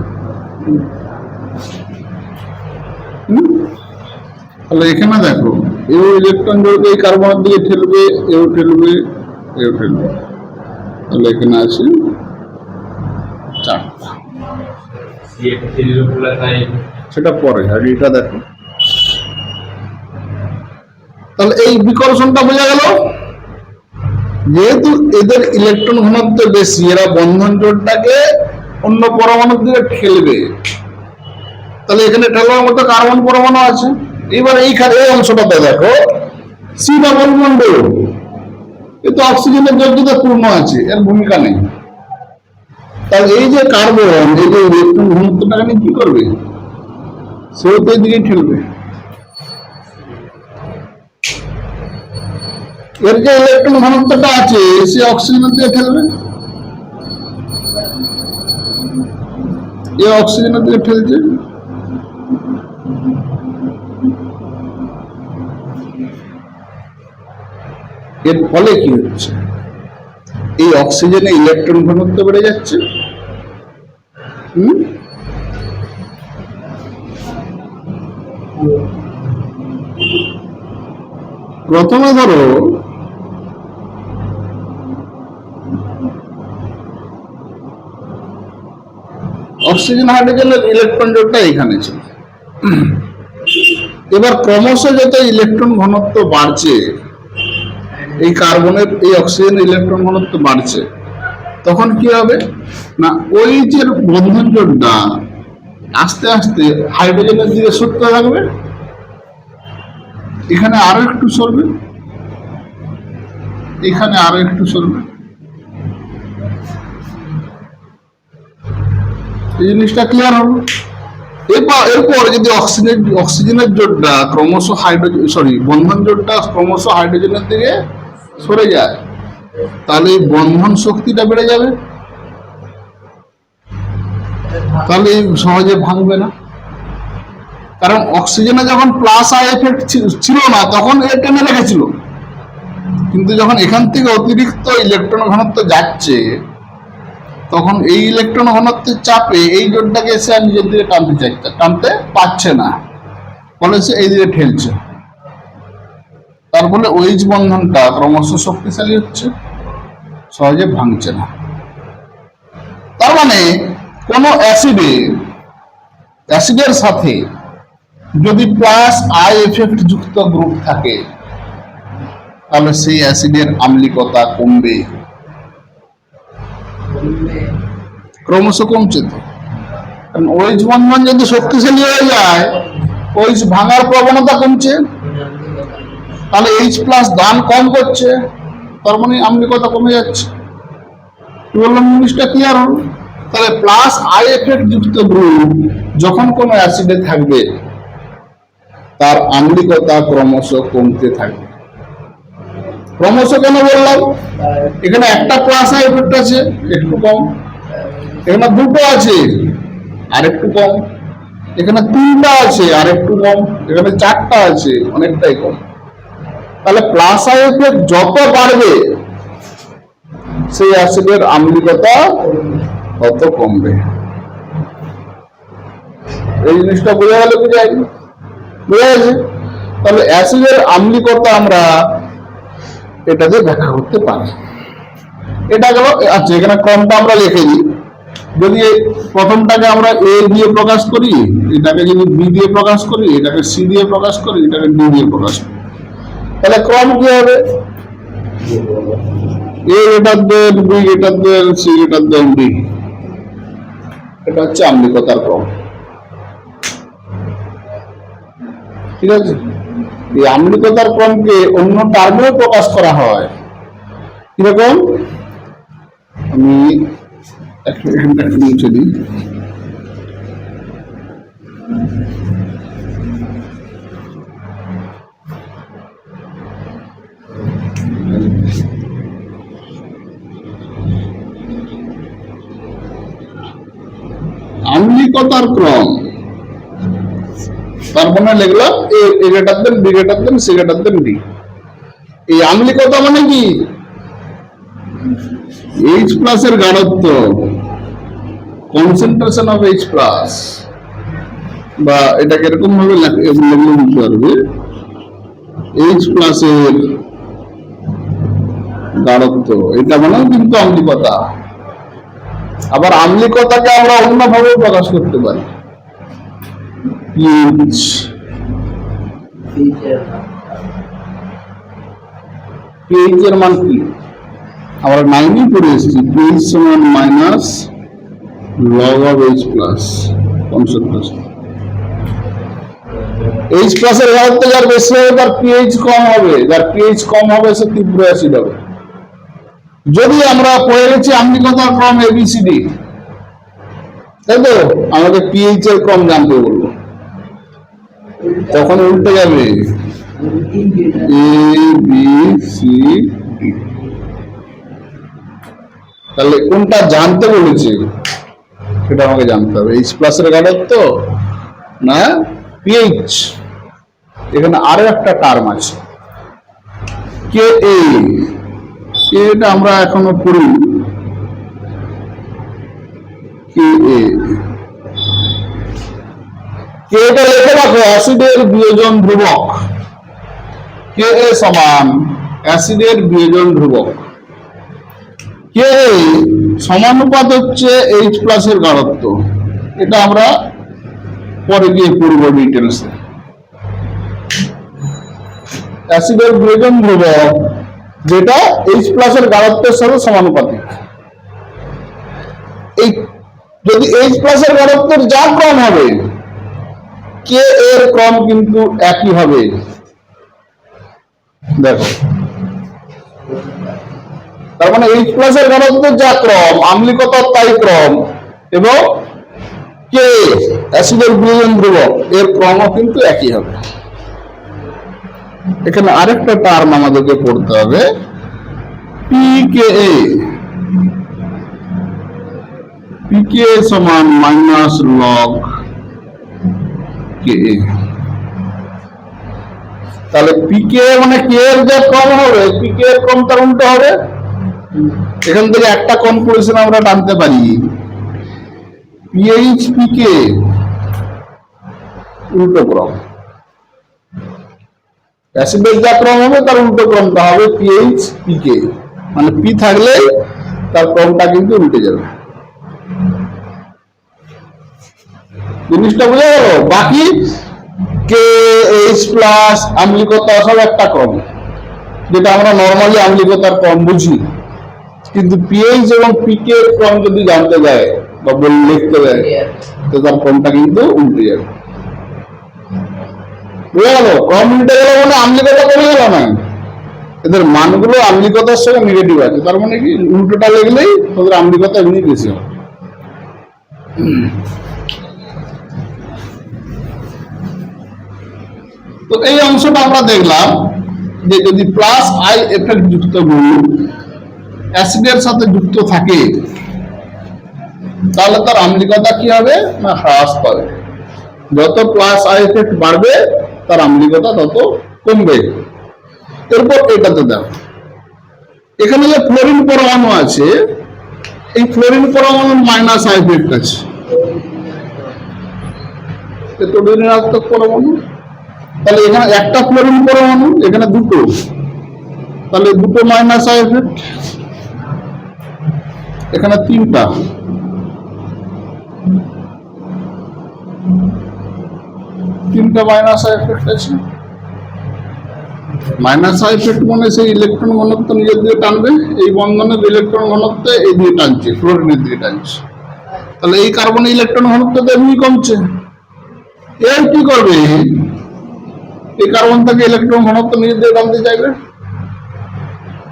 তাহলে এখানে দেখো এও ইলেকট্রন জোড়কে এই কার্বনের দিকে ঠেলবে, এও ঠেলবে, এও ঠেলবে। তাহলে এখানে আছে 4টা। সেটা পরে, আর এটা দেখো। তাহলে এই বিকর্ষণটা বোঝা গেল। যেহেতু এদের ইলেকট্রন ঘনত্ব বেশি, এরা বন্ধন জোড়টাকে অন্য পরমাণুর দিকে ঠেলবে। তাহলে এখানে ঠেলার মতো কার্বন পরমাণু আছে। এবার এইখানে এই অংশটাতে দেখো C-ডাবল বন্ড, এ তো অক্সিজেনের যোগ্যতা পূর্ণ আছে, এর ভূমিকা নেই। তাহলে এই যে কার্বন, এই যে ইলেকট্রন ঘনত্বটাকে কি করবে, সেও তো এদিকে ঠেলবে। এর যে ইলেকট্রন ঘনত্বটা আছে, সে অক্সিজেনের দিকে ঠেলবে, এ অক্সিজেনের দিকে ঠেলছে। এর ফলে কি হচ্ছে, এই অক্সিজেনে ইলেকট্রন ঘনত্ব বেড়ে যাচ্ছে। প্রথমে ধরো অক্সিজেন হাইড্রোজেনের ইলেকট্রন জোড়টা এখানে ছিল, এবার ক্রমশ যত ইলেকট্রন ঘনত্ব বাড়ছে, এই কার্বনের এই অক্সিজেন ইলেকট্রন ঘনত্ব বাড়ছে, তখন কি হবে না, ওই যে বন্ধন জোড়টা আস্তে আস্তে হাইড্রোজেনের দিকে সরতে থাকবে, এখানে আরো একটু সরবে, এখানে আরো একটু সরবে। এই জিনিসটা ক্লিয়ার হলো। এরপর যদি অক্সিজেনের জোটটা ক্রমশ বন্ধন জোটটা ক্রমশ হাইড্রোজেনের দিকে সরে যায়, তাহলে এই বন্ধন শক্তিটা বেড়ে যাবে, তাহলে সহজে ভাঙবে না। কারণ অক্সিজেনে যখন প্লাস আই এফেক্ট ছিল না, তখন এ টেনে রেখেছিল, কিন্তু যখন এখান থেকে অতিরিক্ত ইলেকট্রন ঘনত্ব যাচ্ছে, তখন এই ইলেকট্রন ঘনত্বের চাপে এই জোটটাকে এসে আর নিজের দিকে টানতে পারছে না, ফলে সে এই দিকে ঠেলছে। তার ফলে ওইচ বন্ধনটা ক্রমশ শক্তিশালী হচ্ছে, সহজে ভাঙছে না। তার মানে কোন অ্যাসিডের সাথে যদি প্লাস আই এফেক্ট যুক্ত গ্রুপ থাকে, তাহলে সেই অ্যাসিডের আম্লিকতা কমবে, ক্রমশ কমছে। তো কারণ ওইচ বন্ধন যদি শক্তিশালী হয়ে যায়, ওইচ ভাঙার প্রবণতা কমছে, তাহলে এইচ প্লাস দান কম করছে, তার মানে আম্লিকতা কমে যাচ্ছে। কি বললাম, জিনিসটা ক্লিয়ার হল? তাহলে প্লাস আই এফেক্ট যুক্ত গ্রুপ যখন কোন অ্যাসিডে থাকবে, তার আম্লিকতা ক্রমশ কমতে থাকবে। ক্রমশ কেন বললাম, এখানে একটা প্লাস আই এফেক্ট আছে, একটু কম, এখানে দুটো আছে আর একটু কম, এখানে তিনটা আছে আর একটু কম, এখানে চারটা আছে অনেকটাই কম। তাহলে প্লাস আই এফেক্ট যত বাড়বে, সেই অ্যাসিডের আম্লিকতা তত কমবে। এই জিনিসটা বোঝা গেল কি যায়নি? বোঝা গেছে? তাহলে অ্যাসিডের আম্লিকতা আমরা এটাতে ব্যাখ্যা করতে পারি। এটা গেল। আচ্ছা, এখানে ক্রমটা আমরা লিখে দিই। যদি প্রথমটাকে আমরা এ দিয়ে প্রকাশ করি, এটাকে যদি বি দিয়ে প্রকাশ করি, এটাকে সি দিয়ে প্রকাশ করি, এটাকে ডি দিয়ে প্রকাশ করি, তাহলে ক্রম কি হবে? A greater than B greater than C greater than D. এটা হচ্ছে আম্লিকতার ক্রম। ঠিক আছে? এই আম্লিকতার ক্রমকে অন্য টার্মেও প্রকাশ করা হয়। কিরকম? আমি এখানটা মুছে দিই। আম্লিকতার ক্রম, তার মানে লিখলাম A greater than B greater than C greater than D. এই আম্লিকতা মানে কি? H প্লাস এর গাঢ়ত্ব, কনসেন্ট্রেশন অফ H প্লাস, বা এটাকে এরকম ভাবে লিখতে পারবে, H প্লাস এর গাঢ়ত্ব, এটা মানে কিন্তু আম্লিকতা। আবার আম্লিকতাকে আমরা অন্যভাবে প্রকাশ করতে পারি, pH। pH এর মান কি? আমরা 9 পড়ে এসেছি, pH সমান minus log of H plus concentration. H plus এর গাঢ়ত্ব যার বেশি হবে তার pH কম হবে, যার pH কম হবে সে তীব্র অ্যাসিড হবে। যদি আমরা পড়ে গেছি আম্লিকতার ক্রম ABCD, তাই তো আমাকে pH এর ক্রম জানতে বলবো, তখন উল্টে যাবে ABCD। তাহলে কোনটা জানতে বলেছে সেটা আমাকে জানতে হবে, H প্লাস এর গাঢ়ত্ব না pH। এখানে আরো একটা টার্ম আছে, কে এটা আমরা এখনো পড়ি কে এটা লিখে রাখো অ্যাসিডের বিয়োজন ধ্রুবক। কে সমান অ্যাসিডের বিয়োজন ধ্রুবক। কে সমানুপাত হচ্ছে এইচ প্লাসের গাঢ়ত্ব। এটা আমরা পরে গিয়ে পড়ব ডিটেলসে। অ্যাসিডের বিয়োজন ধ্রুবক যেটা এইচ প্লাসের গাঢ়ত্বের সাথে সমানুপাতিক। এই যদি এইচ প্লাসের গাঢ়ত্বের যা ক্রম হবে কে এর ক্রম কিন্তু একই হবে। দেখো, তার মানে এইচ প্লাসের গাঢ়ত্বের যা ক্রম, আম্লিকতার তাই ক্রম, এবং কে অ্যাসিডের বিয়োজন ধ্রুবক এর ক্রমও কিন্তু একই হবে। এখানে আরেকটা টার্ম আমাদেরকে পড়তে হবে, পিকেএ। পিকেএ সমান মাইনাস লগ কে। তাহলে পিকে মানে কে এর যা ক্রম হবে পিকে এর ক্রম তার উল্টো হবে। এখান থেকে একটা কনক্লুশন আমরা টানতে পারি, পিএইচ পিকে উল্টো ক্রম। অ্যাসিডের যা ক্রম হবে তার উল্টো ক্রমটা হবে পিএইচ পিকে, মানে পি থাকলে তার ক্রমটা কিন্তু উল্টে যাবে। জিনিসটা বোঝা গেল? বাকি কে এইচ প্লাস আম্লিকতা সব একটা ক্রম, যেটা আমরা নর্মালি আম্লিকতার ক্রম বুঝি। কিন্তু পিএইচ এবং পিকে এর ক্রম যদি জানতে যায় বা লিখতে যায় তো তার ক্রমটা কিন্তু উল্টে যাবে। বুঝা গেল? ক্রম উল্টে গেল মানে আম্লিকতা কমে গেল না, এদের মানগুলো আম্লিকতার সঙ্গে নেগেটিভ আছে। তার মানে কি উল্টোটা লিখলেই তাদের আম্লিকতা এমনি বেশি হবে। তো এই অংশটা আমরা দেখলাম যে যদি প্লাস আই এফেক্ট যুক্ত গ্রুপ অ্যাসিডের সাথে যুক্ত থাকে তাহলে তার আম্লিকতা কি হবে না হ্রাস পাবে। যত প্লাস আই এফেক্ট বাড়বে তার আম্লিকতা তত কমবে। এরপর এটাতে দেখো, এখানে যে ফ্লোরিন পরমাণু আছে এই ফ্লোরিন পরমাণুর মাইনাস আই এফেক্ট আছে। এত ঋণাত্মক পরমাণু, তাহলে এখানে একটা ফ্লোরিন পরমাণু, এখানে দুটো, তাহলে দুটো মাইনাস আই এফেক্ট, এখানে তিনটা, তিনটা মাইনাস আই এফেক্ট আছে। মাইনাস আই এফেক্ট মানে সেই ইলেকট্রন ঘনত্ব নিজের দিকে টানবে, এই বন্ধনের ইলেকট্রন ঘনত্ব এই দিয়ে টানছে, ফ্লোরিনের দিকে টানছে। তাহলে এই কার্বনের ইলেকট্রন ঘনত্ব তো এমনি কমছে। এর কি করবে, এই কার্বন থেকে ইলেকট্রন ঘনত্ব নিজের দিকে টানতে চাইবে,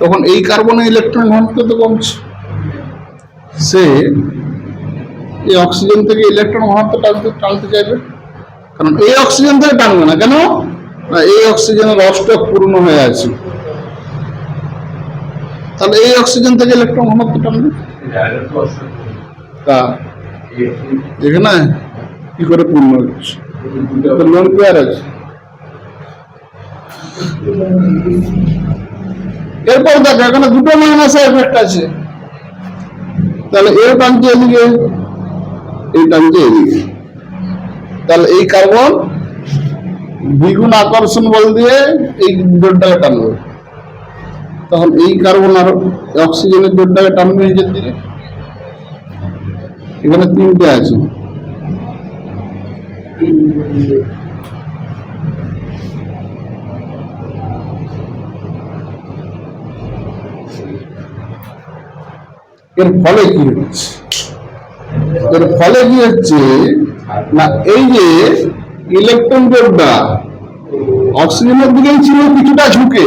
তখন এই কার্বনের ইলেকট্রন ঘনত্ব তো কমছে, সে এই অক্সিজেন থেকে ইলেকট্রন ঘনত্ব টানতে চাইবে। কারণ এই অক্সিজেন থেকে টানবে না, কেন? এই অক্সিজেনের অষ্টক পূর্ণ হয়ে আছে, তাহলে এই অক্সিজেন থেকে ইলেকট্রন ঘনত্ব টানবে। এখানে কি করে পূর্ণ হচ্ছে, লোন পেয়ার আছে। এরপর দেখো এখানে দুটো মাইনাস এফেক্ট আছে, তাহলে এর টানছে এদিকে, এই টানছে এদিকে, তাহলে এই কার্বন দ্বিগুণ আকর্ষণ বল দিয়ে এই জোটটাকে টানবে, তখন এই কার্বন আর অক্সিজেনের জোটটাকে টানবে নিজের দিকে। এখানে তিনটে আছে, এর ফলে কি হচ্ছে, এর ফলে কি হচ্ছে না, এই যে ইলেকট্রন জোটটা অক্সিজেনের দিকেই ছিল কিছুটা ঝুঁকে,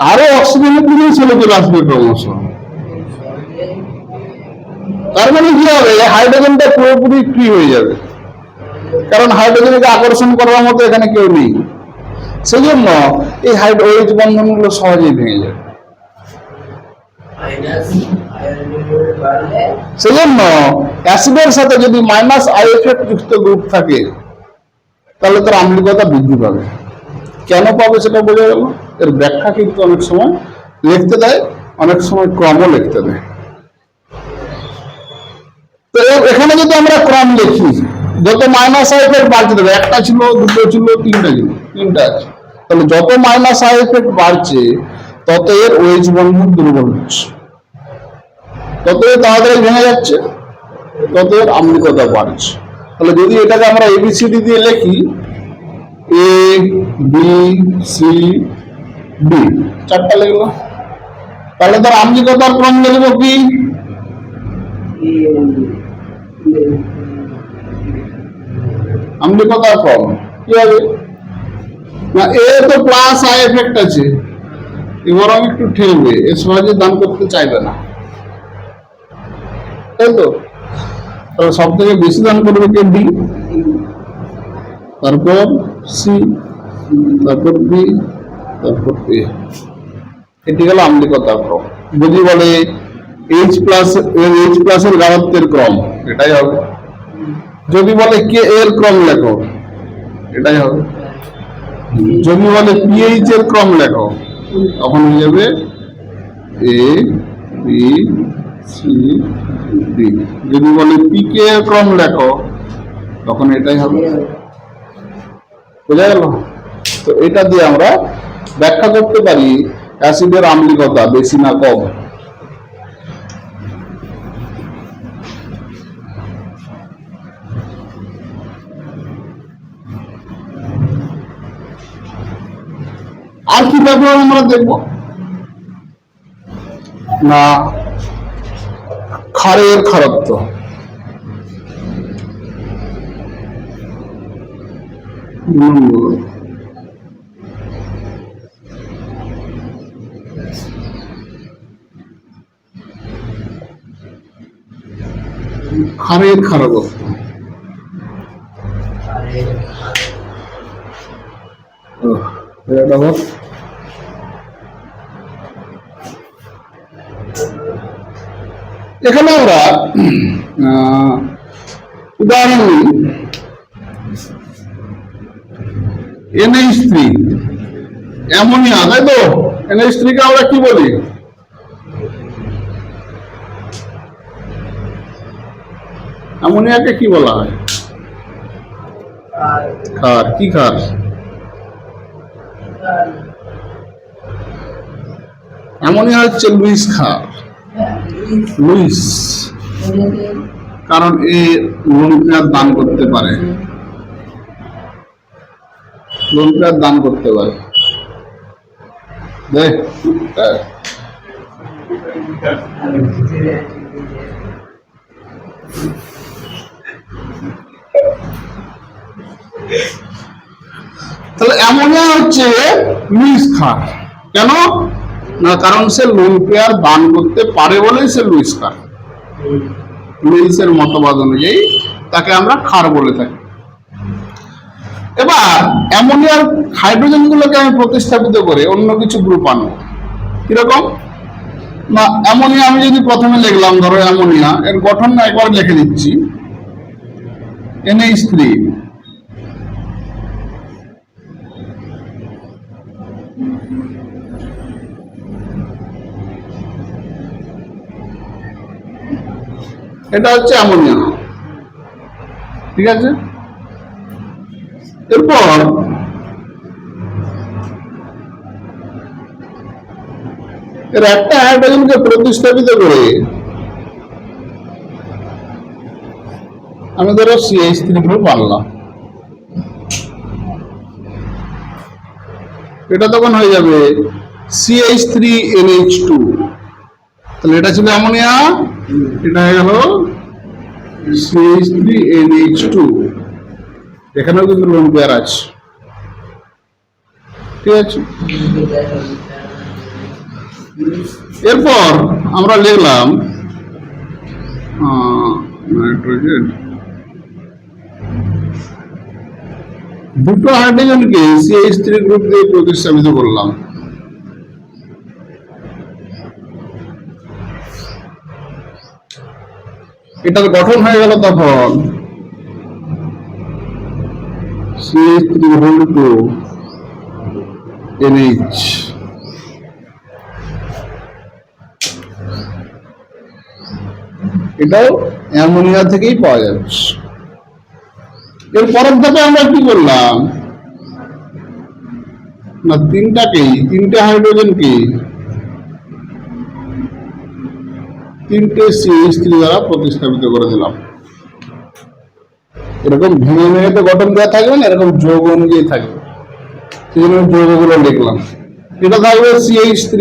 আরো অক্সিজেনের দিকেই চলে চলে আসবে ক্রমশ। তার মানে কি হবে, হাইড্রোজেনটা পুরোপুরি ফ্রি হয়ে যাবে, কারণ হাইড্রোজেনকে আকর্ষণ করার মতো এখানে কেউ নেই। সেই জন্য এই হাইড্রোজেন বন্ধনগুলো সহজেই ভেঙে যাবে। সেই জন্য অ্যাসিডের সাথে যদি মাইনাস আই এফেক্ট যুক্ত গ্রুপ থাকে তাহলে তার আম্লিকতা বৃদ্ধি পাবে। কেন পাবে সেটা বোঝা গেল। এর ব্যাখ্যা কিন্তু অনেক সময় লিখতে দেয়, অনেক সময় ক্রমও লিখতে দেয়। তো এখানে যদি আমরা ক্রম লিখি, যত মাইনাস আই এফেক্ট বাড়তে দেবে, একটা ছিল, দুটো ছিল, তিনটা আছে, তাহলে যত মাইনাস আই এফেক্ট বাড়ছে তত এর ওএইচ বন্ধন দুর্বল হচ্ছে, তত এর তাড়াতাড়ি ভেঙে যাচ্ছে, তত এর আম্লিকতা বাড়ছে। তাহলে যদি এটাকে আমরা এবিসিডি দিয়ে লিখি, এ বি সি ডি, চারটা লিখলো, তাহলে তার আম্লিকতার ক্রম লিখবো কি? আম্লিকতার ক্রম কি হবে না, এ তো প্লাস আই এফেক্ট আছে, এবার আমি একটু ঠেলবে, এ সহজে দান করতে চাইবে না, তাই তো? তাহলে সব থেকে বেশি দান করবে কে? ডি, তারপর সি, তারপর বি, তারপর এ। এটি গেল আম্লিকতার ক্রম। যদি বলে এইচ প্লাস এর গাঢ়ত্বের ক্রম, এটাই হবে। যদি বলে কে এর ক্রম লেখো, এটাই হবে। যদি বলে পিএইচ এর ক্রম লেখো, তখন হয়ে যাবে এ বি সি ডি। যদি বলে পিকে এর ক্রম লেখো, তখন এটাই হবে। বোঝা গেল? তো এটা দিয়ে আমরা ব্যাখ্যা করতে পারি অ্যাসিডের আম্লিকতা বেশি না কম। আর কি ব্যাপার আমরা দেখব না, ক্ষারের ক্ষারত্ব। ক্ষারের ক্ষারকত্ব এখানে আমরা উদাহরণ নিই, NH3 অ্যামোনিয়া, তাই তো? NH3 কে আমরা কি বলি? অ্যামোনিয়াকে কি বলা হয়? ক্ষার। কি ক্ষার? অ্যামোনিয়া হচ্ছে লুইস ক্ষার। লুইস, কারণ এ লোন পেয়ার দান করতে পারে, লোন পেয়ার দান করতে পারে। দেখ, তাহলে অ্যামোনিয়া হচ্ছে লুইস ক্ষার। কেন না, কারণ সে লোন পেয়ার দান করতে পারে বলেই সে লুইস ক্ষার। লুইসের মতবাদ অনুযায়ী তাকে আমরা ক্ষার বলে থাকি। এবার অ্যামোনিয়ার হাইড্রোজেন গুলোকে আমি প্রতিস্থাপিত করে অন্য কিছু গ্রুপ আনবো। কিরকম না, অ্যামোনিয়া আমি যদি প্রথমে লিখলাম, ধরো অ্যামোনিয়া, এর গঠন না একবার লিখে দিচ্ছি, NH3, এটা হচ্ছে অ্যামোনিয়া, ঠিক আছে? এরপর এর একটা হাইড্রোজেনকে প্রতিস্থাপিত করে আমি ধরো CH3 গ্রুপ আনলাম, এটা তখন হয়ে যাবে CH3NH2। তাহলে এটা ছিল অ্যামোনিয়া, এটা হয়ে গেল CH3NH2। এখানেও কিন্তু লোন পেয়ার আছে, ঠিক আছে? এরপর আমরা লিখলাম নাইট্রোজেন, দুটো হাইড্রোজেনকে CH3 গ্রুপ দিয়ে প্রতিস্থাপিত করলাম। এটার গঠন হয়ে গেল তখন CH3 whole 2 NH। এটাও অ্যামোনিয়া থেকেই পাওয়া যাচ্ছে। এর পরের ধাপে আমরা কি করলাম না, তিনটে হাইড্রোজেনকে তিনটে CH3 দ্বারা প্রতিস্থাপিত করে দিলাম। এরকম ভেঙে ভেঙে তো গঠন দেওয়া থাকবে না, এরকম যৌগ অনুযায়ী থাকবে, সেই জন্য যৌগগুলো লিখলাম। এটা থাকবে CH3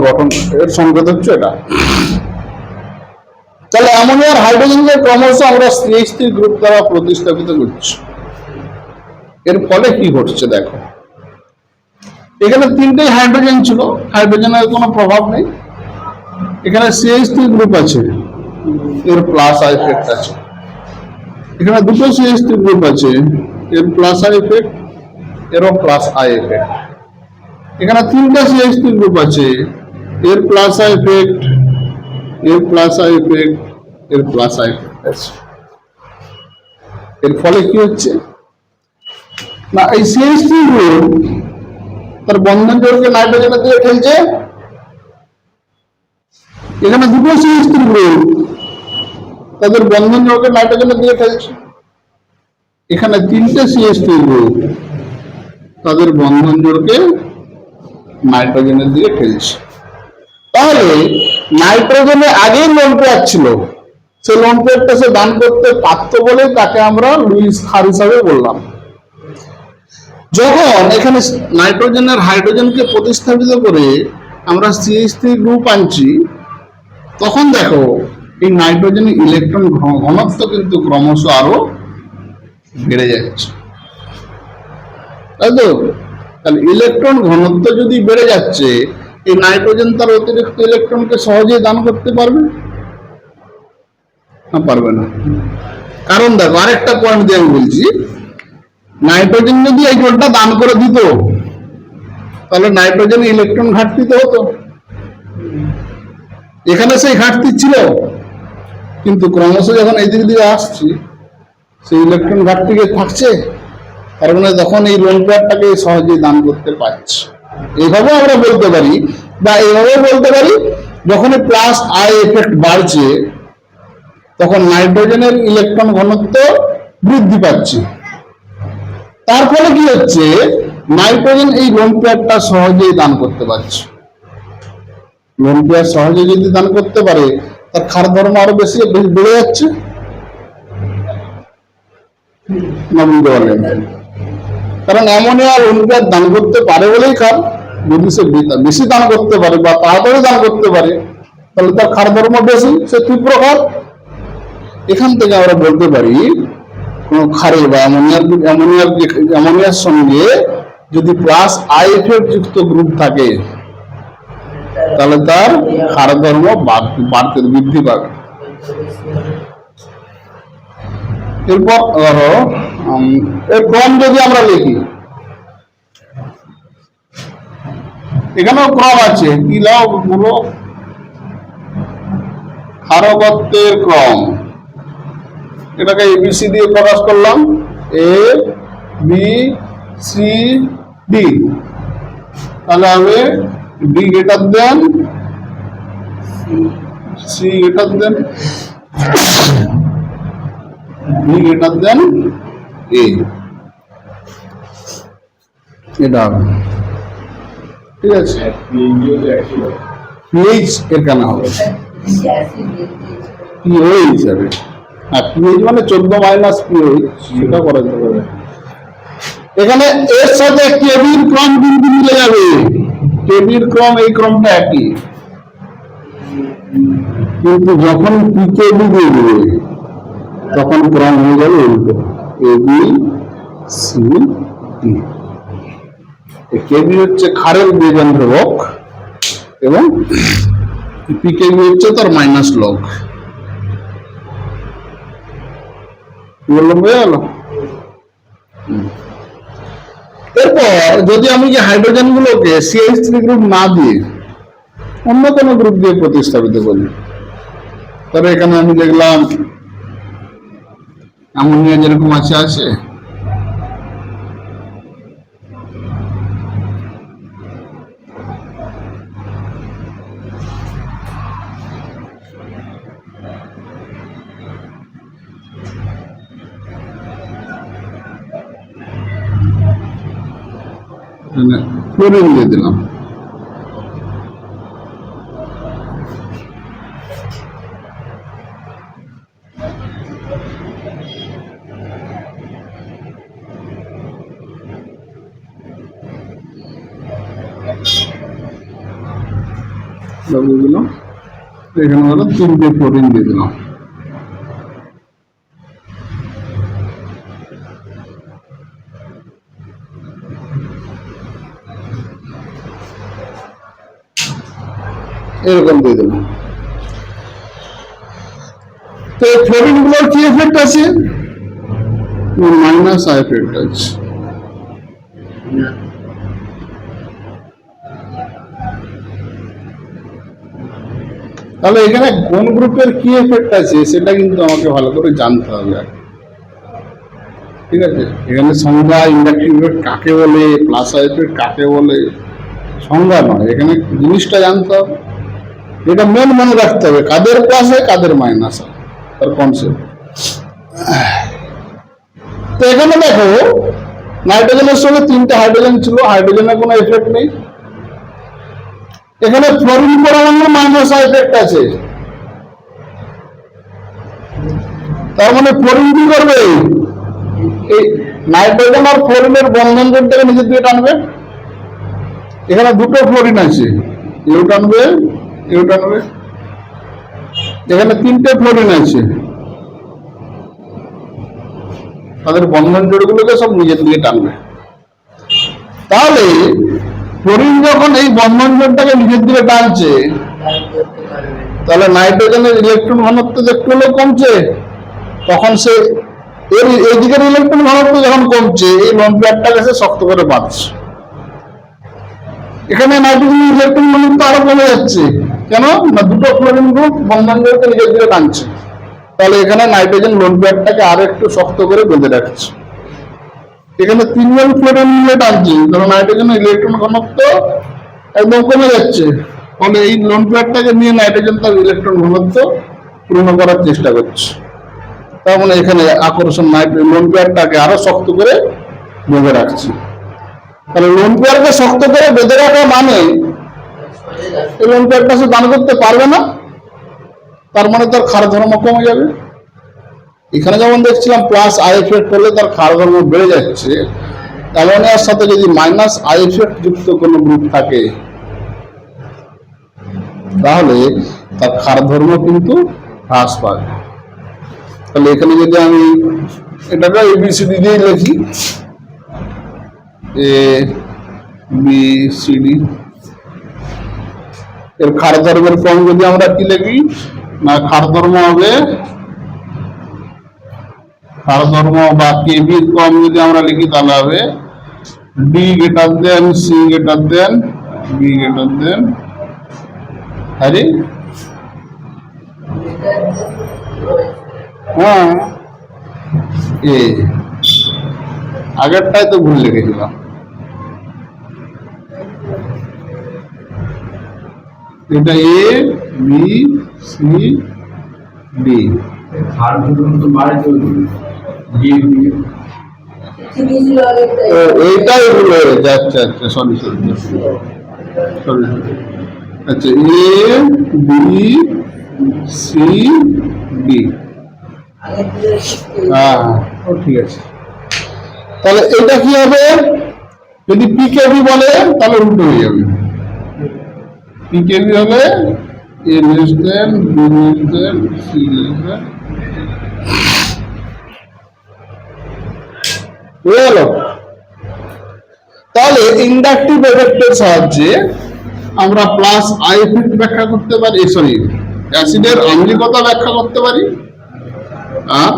গঠন, এর সংকেত হচ্ছে এটা। তাহলে অ্যামোনিয়ার হাইড্রোজেনকে ক্রমশ আমরা CH3 গ্রুপ দ্বারা প্রতিস্থাপিত করছি। এর ফলে কি ঘটছে দেখো, এখানে তিনটেই হাইড্রোজেন ছিল, হাইড্রোজেনের কোনো প্রভাব নেই। এখানে CH3 গ্রুপ আছে, এর প্লাস আই ইফেক্ট আছে। এখানে দুটো CH3 গ্রুপ আছে, এর প্লাস আই ইফেক্ট, এরও প্লাস আই ইফেক্ট। এখানে তিনটা CH3 গ্রুপ আছে, এর প্লাস আই ইফেক্ট, এর প্লাস আই ইফেক্ট, এর প্লাস আই ইফেক্ট আছে। এর ফলে কি হচ্ছে না, এই CH3 গ্রুপ তার বন্ধন জোড়কে নাইট্রোজেনের দিকে ঠেলছে। এখানে দুটো CH3 গ্রুপ তাদের বন্ধন জোড়কে নাইট্রোজেনের দিকে ঠেলছে। এখানে তিনটে CH3 গ্রুপ তাদের বন্ধন জোড়কে নাইট্রোজেনের দিকে ঠেলছে। তাহলে নাইট্রোজেনে আগেই লোন পেয়ার ছিল, সে লোন পেয়ারটা সে দান করতে পারত বলে তাকে আমরা লুইস ক্ষার হিসাবে বললাম। যখন এখানে নাইট্রোজেনের হাইড্রোজেনকে প্রতিস্থাপিত করে আমরা CH3 গ্রুপ আনছি, তখন দেখো এই নাইট্রোজেনের ইলেকট্রন ঘনত্ব কিন্তু ক্রমশ আরো বেড়ে যাচ্ছে, তাই তো? তাহলে ইলেকট্রন ঘনত্ব যদি বেড়ে যাচ্ছে, এই নাইট্রোজেন তার অতিরিক্ত ইলেকট্রনকে সহজেই দান করতে পারবে না? পারবে না। কারণ দেখো, আরেকটা পয়েন্ট দিয়ে আমি বলছি, নাইট্রোজেন যদি এই জোড়টা দান করে দিত, তাহলে নাইট্রোজেন ইলেকট্রন ঘাটতি তো হতো। এখানে সেই ঘাটতি ছিল, কিন্তু ক্রমশ যখন এই দিক দিয়ে আসছি, সেই ইলেকট্রন ঘাটতি থাকছে, তার মানে তখন এই লোন পেয়ারটাকে সহজেই দান করতে পারছে। এইভাবে আমরা বলতে পারি, বা এইভাবে বলতে পারি, যখন প্লাস আই এফেক্ট বাড়ছে, তখন নাইট্রোজেনের ইলেকট্রন ঘনত্ব বৃদ্ধি পাচ্ছে। তার ফলে কি হচ্ছে, নাইট্রোজেন এই লোন পেয়ারটা সহজেই দান করতে পারছে। লোন পেয়ার সহজে যদি দান করতে পারে, তার ক্ষার ধর্ম আরো বেশি বেড়ে যাচ্ছে না, বুঝতে পারলেন? কারণ অ্যামোনিয়া লোন পেয়ার দান করতে পারে বলেই ক্ষার। যদি সে বেশি দান করতে পারে বা তাড়াতাড়ি দান করতে পারে, তাহলে তার ক্ষার ধর্ম বেশি, সে তীব্র ক্ষার। এখান থেকে আমরা বলতে পারি, কোন ক্ষারে বা অ্যামোনিয়ার সঙ্গে যদি প্লাস আই ইফেক্ট যুক্ত গ্রুপ থাকে, তাহলে তার ক্ষার ধর্ম বাড়তে বৃদ্ধি পাবে। এরপর ধরো এর ক্রম যদি আমরা লিখি, এখানেও ক্রম আছে, কি লাও পুরো ক্ষারকত্বের ক্রম। এটাকে ABC দিয়ে প্রকাশ করলাম, ABCD। তাহলে হবে D greater than C greater than B greater than A। এটা হবে, ঠিক আছে? pH এর কেন হবে pH হবে, হ্যাঁ, pH মানে 14 - pH, সেটা করা যেতে পারে। এখানে এর সাথে কেবির ক্রম কিন্তু মিলে যাবে, কেবির ক্রম, এই ক্রমটা একই, কিন্তু যখন পিকেবি দিয়ে দেবে, তখন ক্রম হয়ে যাবে উল্টো, ABCD। কেবি হচ্ছে ক্ষারের বিয়োজন ধ্রুবক এবং পিকেবি হচ্ছে তার মাইনাস লগ। বললাম, বুঝে গেল? এরপর যদি আমি যে হাইড্রোজেন গুলোকে CH3 গ্রুপ না দিয়ে অন্য কোনো গ্রুপ দিয়ে প্রতিস্থাপিত করি, তবে এখানে আমি দেখলাম অ্যামোনিয়া যেরকম আছে আছে, ক্লোরিন দিয়ে দিলাম। এখানে হলো 3টে ক্লোরিন দিয়ে দিলাম। এরকম দিয়ে দিলাম। তো ক্লোরিন গুলোর কি এফেক্ট আছে? মাইনাস আই এফেক্ট আছে। তাহলে এখানে কোন গ্রুপের কি এফেক্ট আছে সেটা কিন্তু আমাকে ভালো করে জানতে হবে। ঠিক আছে, এখানে সংজ্ঞা ইন্ডাকটিভ এফেক্ট কাকে বলে, প্লাস আই এফেক্ট কাকে বলে, সংজ্ঞা নয়, এখানে জিনিসটা জানতে হবে। এটা মেন মনে রাখতে হবে, কাদের প্লাস হয় কাদের মাইনাস হয়, তার কনসেপ্ট। তো এখানে দেখো নাইট্রোজেনের সঙ্গে 3টে হাইড্রোজেন ছিল, হাইড্রোজেনের কোনো এফেক্ট নেই। এখানে ফ্লোরিন পরমাণুর মাইনাস এফেক্ট আছে, তার মানে ফ্লোরিন কি করবে? এই নাইট্রোজেন আর ফ্লোরিনের বন্ধন জোড়টাকে নিজের দিকে টানবে। এখানে 2টো ফ্লোরিন আছে, এও টানবে এও টানবে। এখানে 3টে ফ্লোরিন আছে, তাদের বন্ধন জোড়গুলোকে সব নিজের দিকে টানবে। তাহলে ফ্লোরিন যখন এই বন্ধন জোড়টাকে নিজের দিকে টানছে, তাহলে নাইট্রোজেনের ইলেকট্রন ঘনত্ব একটু হলেও কমছে, তখন সে এর এই দিকের ইলেকট্রন ঘনত্ব যখন কমছে, এই লোন পেয়ারটাকে সে শক্ত করে বাঁধছে। এখানে নাইট্রোজেনের ইলেকট্রন ঘনত্ব আরো কমে যাচ্ছে, কেন না 2টো ফ্লোরিন গ্রুপ বন্ধন জোড়কে নিজের দিকে টানছে। তাহলে এখানে নাইট্রোজেন লোন পেয়ারটাকে আরো একটু শক্ত করে বেঁধে রাখছে। এখানে 3জন ফ্লোরিন মিলে টানছে, কারণ নাইট্রোজেনের ইলেকট্রন ঘনত্ব একদম কমে যাচ্ছে। ফলে এই লোন পেয়ারটাকে নিয়ে নাইট্রোজেন তার ইলেকট্রন ঘনত্ব পূর্ণ করার চেষ্টা করছে। তার মানে এখানে আকর্ষণ লোন পেয়ারটাকে আরো শক্ত করে বেঁধে রাখছে। তাহলে লোন পেয়ারকে শক্ত করে বেঁধে রাখা মানে এই লোন পেয়ারটা সে দান করতে পারবে না, তার মানে তার ক্ষার ধর্ম কমে যাবে। এখানে যেমন দেখছিলাম প্লাস আই এফেক্ট হলে তার ক্ষার ধর্ম বেড়ে যাচ্ছে, অ্যামোনিয়ার সাথে যদি মাইনাস আই এফেক্ট যুক্ত কোনো গ্রুপ থাকে, তাহলে তার ক্ষার ধর্ম কিন্তু হ্রাস পাবে। তাহলে এখানে যদি আমি এটাকে এবিসিডি দিয়ে লিখি, এ বি সি ডি, এর ক্ষার ধর্মের ক্রম যদি আমরা কি লিখি না, ক্ষার ধর্ম হবে, ক্ষার ধর্ম বা কেবি ক্রম যদি আমরা লিখি তাহলে হবে D greater than C greater than B greater than আরে হ্যাঁ এ আগেরটাই তো ভুল লিখেছিলাম। এটা এ বি সি ডি, এইটাই ভুল হয়ে যাচ্ছে। আচ্ছা সরি সরি সরি, আচ্ছা এ বি সি ডি, হ্যাঁ ঠিক আছে। তাহলে এটা কি হবে? যদি পিকেবি বলে তাহলে উল্টো হয়ে যাবে। পিকেবি হলে A less than B less than C less than, হয়ে গেল। তাহলে ইন্ডাকটিভ এফেক্টের সাহায্যে আমরা প্লাস আই এফেক্ট ব্যাখ্যা করতে পারি, সরি অ্যাসিডের আম্লিকতা ব্যাখ্যা করতে পারি, আর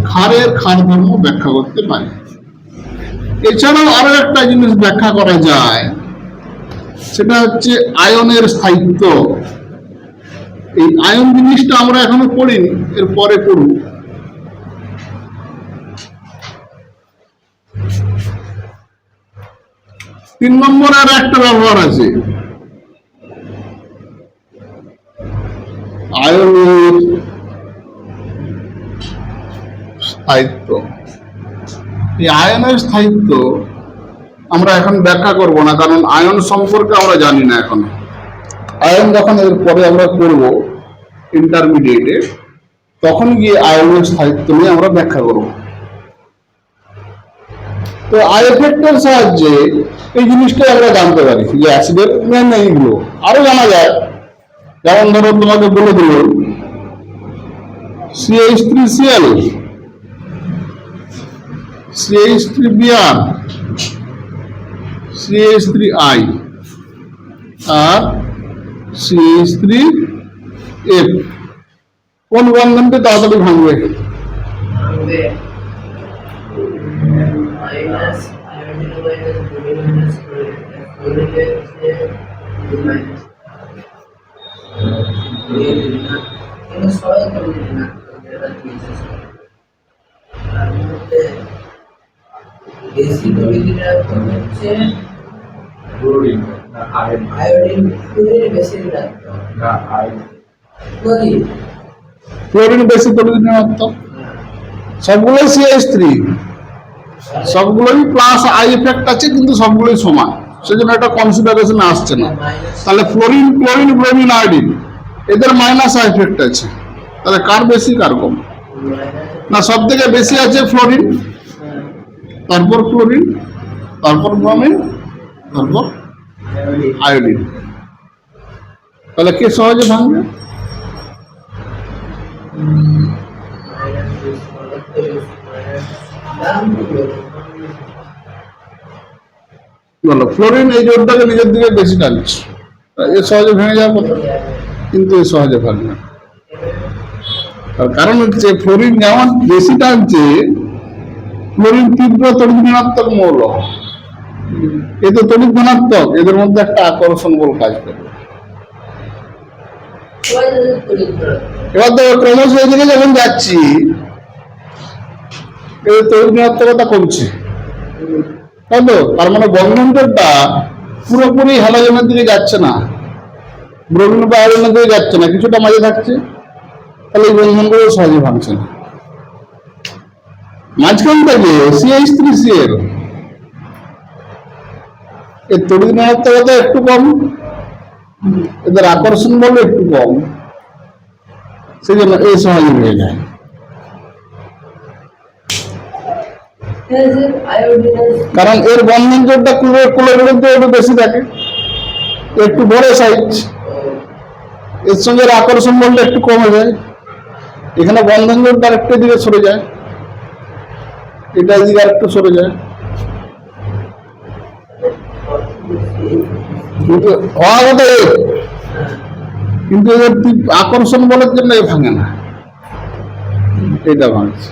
ক্ষারের ক্ষার ধর্ম ব্যাখ্যা করতে পারি। এছাড়াও আরো একটা জিনিস ব্যাখ্যা করা যায়, সেটা হচ্ছে আয়নের স্থায়িত্ব। এই আয়ন জিনিসটা আমরা এখনো পড়িনি, এর পরে পড়ব। তিন নম্বর আর একটা ব্যবহার আছে, আয়নের স্থায়িত্ব। এই আয়নের স্থায়িত্ব আমরা এখন ব্যাখ্যা করব না, কারণ আয়ন সম্পর্কে আমরা জানি না এখন। আয়ন যখন এর পরে আমরা করব ইন্টারমিডিয়েটে, তখন গিয়ে আয়নের স্থায়িত্ব নিয়ে আমরা ব্যাখ্যা করব। তো আই এফেক্টের সাহায্যে এই জিনিসটা আমরা জানতে পারি যে অ্যাসিডের মেন এইগুলো আরো জানা যায়। যেমন ধরো তোমাকে বলে দিল CH3Cl, CH3Br, CH3I আর CH3F। কোন বন্ধনটি তাড়াতাড়ি ভাঙবে? ক্লোরিন বেশি তড়িৎ ঋণাত্মক, সবগুলোই CH3, সবগুলোই প্লাস আই এফেক্ট আছে, কিন্তু সবগুলোই সমান, সেজন্য একটা কনসিডারেশন আসছে না। তাহলে ফ্লোরিন, ক্লোরিন, ব্রোমিন, আয়োডিন এদের মাইনাস আই এফেক্ট আছে। তাহলে কার বেশি কার কম? না, সব থেকে বেশি আছে ফ্লোরিন, তারপর ক্লোরিন, তারপর ব্রোমিন, তারপর আয়োডিন। তাহলে কে সহজে ভাঙবে? বলো, ফ্লোরিন এই জোরটাকে নিজের দিকে বেশি টানছে, এ সহজে ভেঙে যাওয়ার কথা, কিন্তু এ সহজে ভাঙবে না। তার কারণ হচ্ছে ফ্লোরিন যেমন বেশি টানছে, ফ্লোরিন তীব্র তড়িৎ ঋণাত্মক মৌল, এ তো তড়িৎ ধনাত্মক, এদের মধ্যে একটা আকর্ষণ বল কাজ করে। এবার তো ক্রমশ এদিকে যখন যাচ্ছি, এদের তড়িৎ ঋণাত্মকতা কমছে, তাই তো? তার মানে বন্ধনটা পুরোপুরি হ্যালোজেনের দিকে যাচ্ছে না, ব্রোমিন বা আয়োডিনের দিকে যাচ্ছে না, কিছুটা মাঝে থাকছে। তাহলে এই বন্ধনগুলো সহজে ভাঙছে না। মাঝখান থেকে CH3Cl এর তড়িৎ ঋণাত্মকতা একটু কম, এদের আকর্ষণ বল একটু কম, সেই জন্য এই সহজে হয়ে যায়। কারণ এর বন্ধন জোরটা ক্লোরিনের থেকে একটু বেশি থাকে, একটু বড় সাইজ, এর সঙ্গে আকর্ষণ বলটা একটু কমে যায়। এখানে বন্ধন জোরটা আরেকটু দিকে সরে যায়, এটা দিকে আরেকটু সরে যায়, কিন্তু হওয়া কথা কিন্তু এদের আকর্ষণ বলের জন্য এ ভাঙে না, এটা ভাঙছে।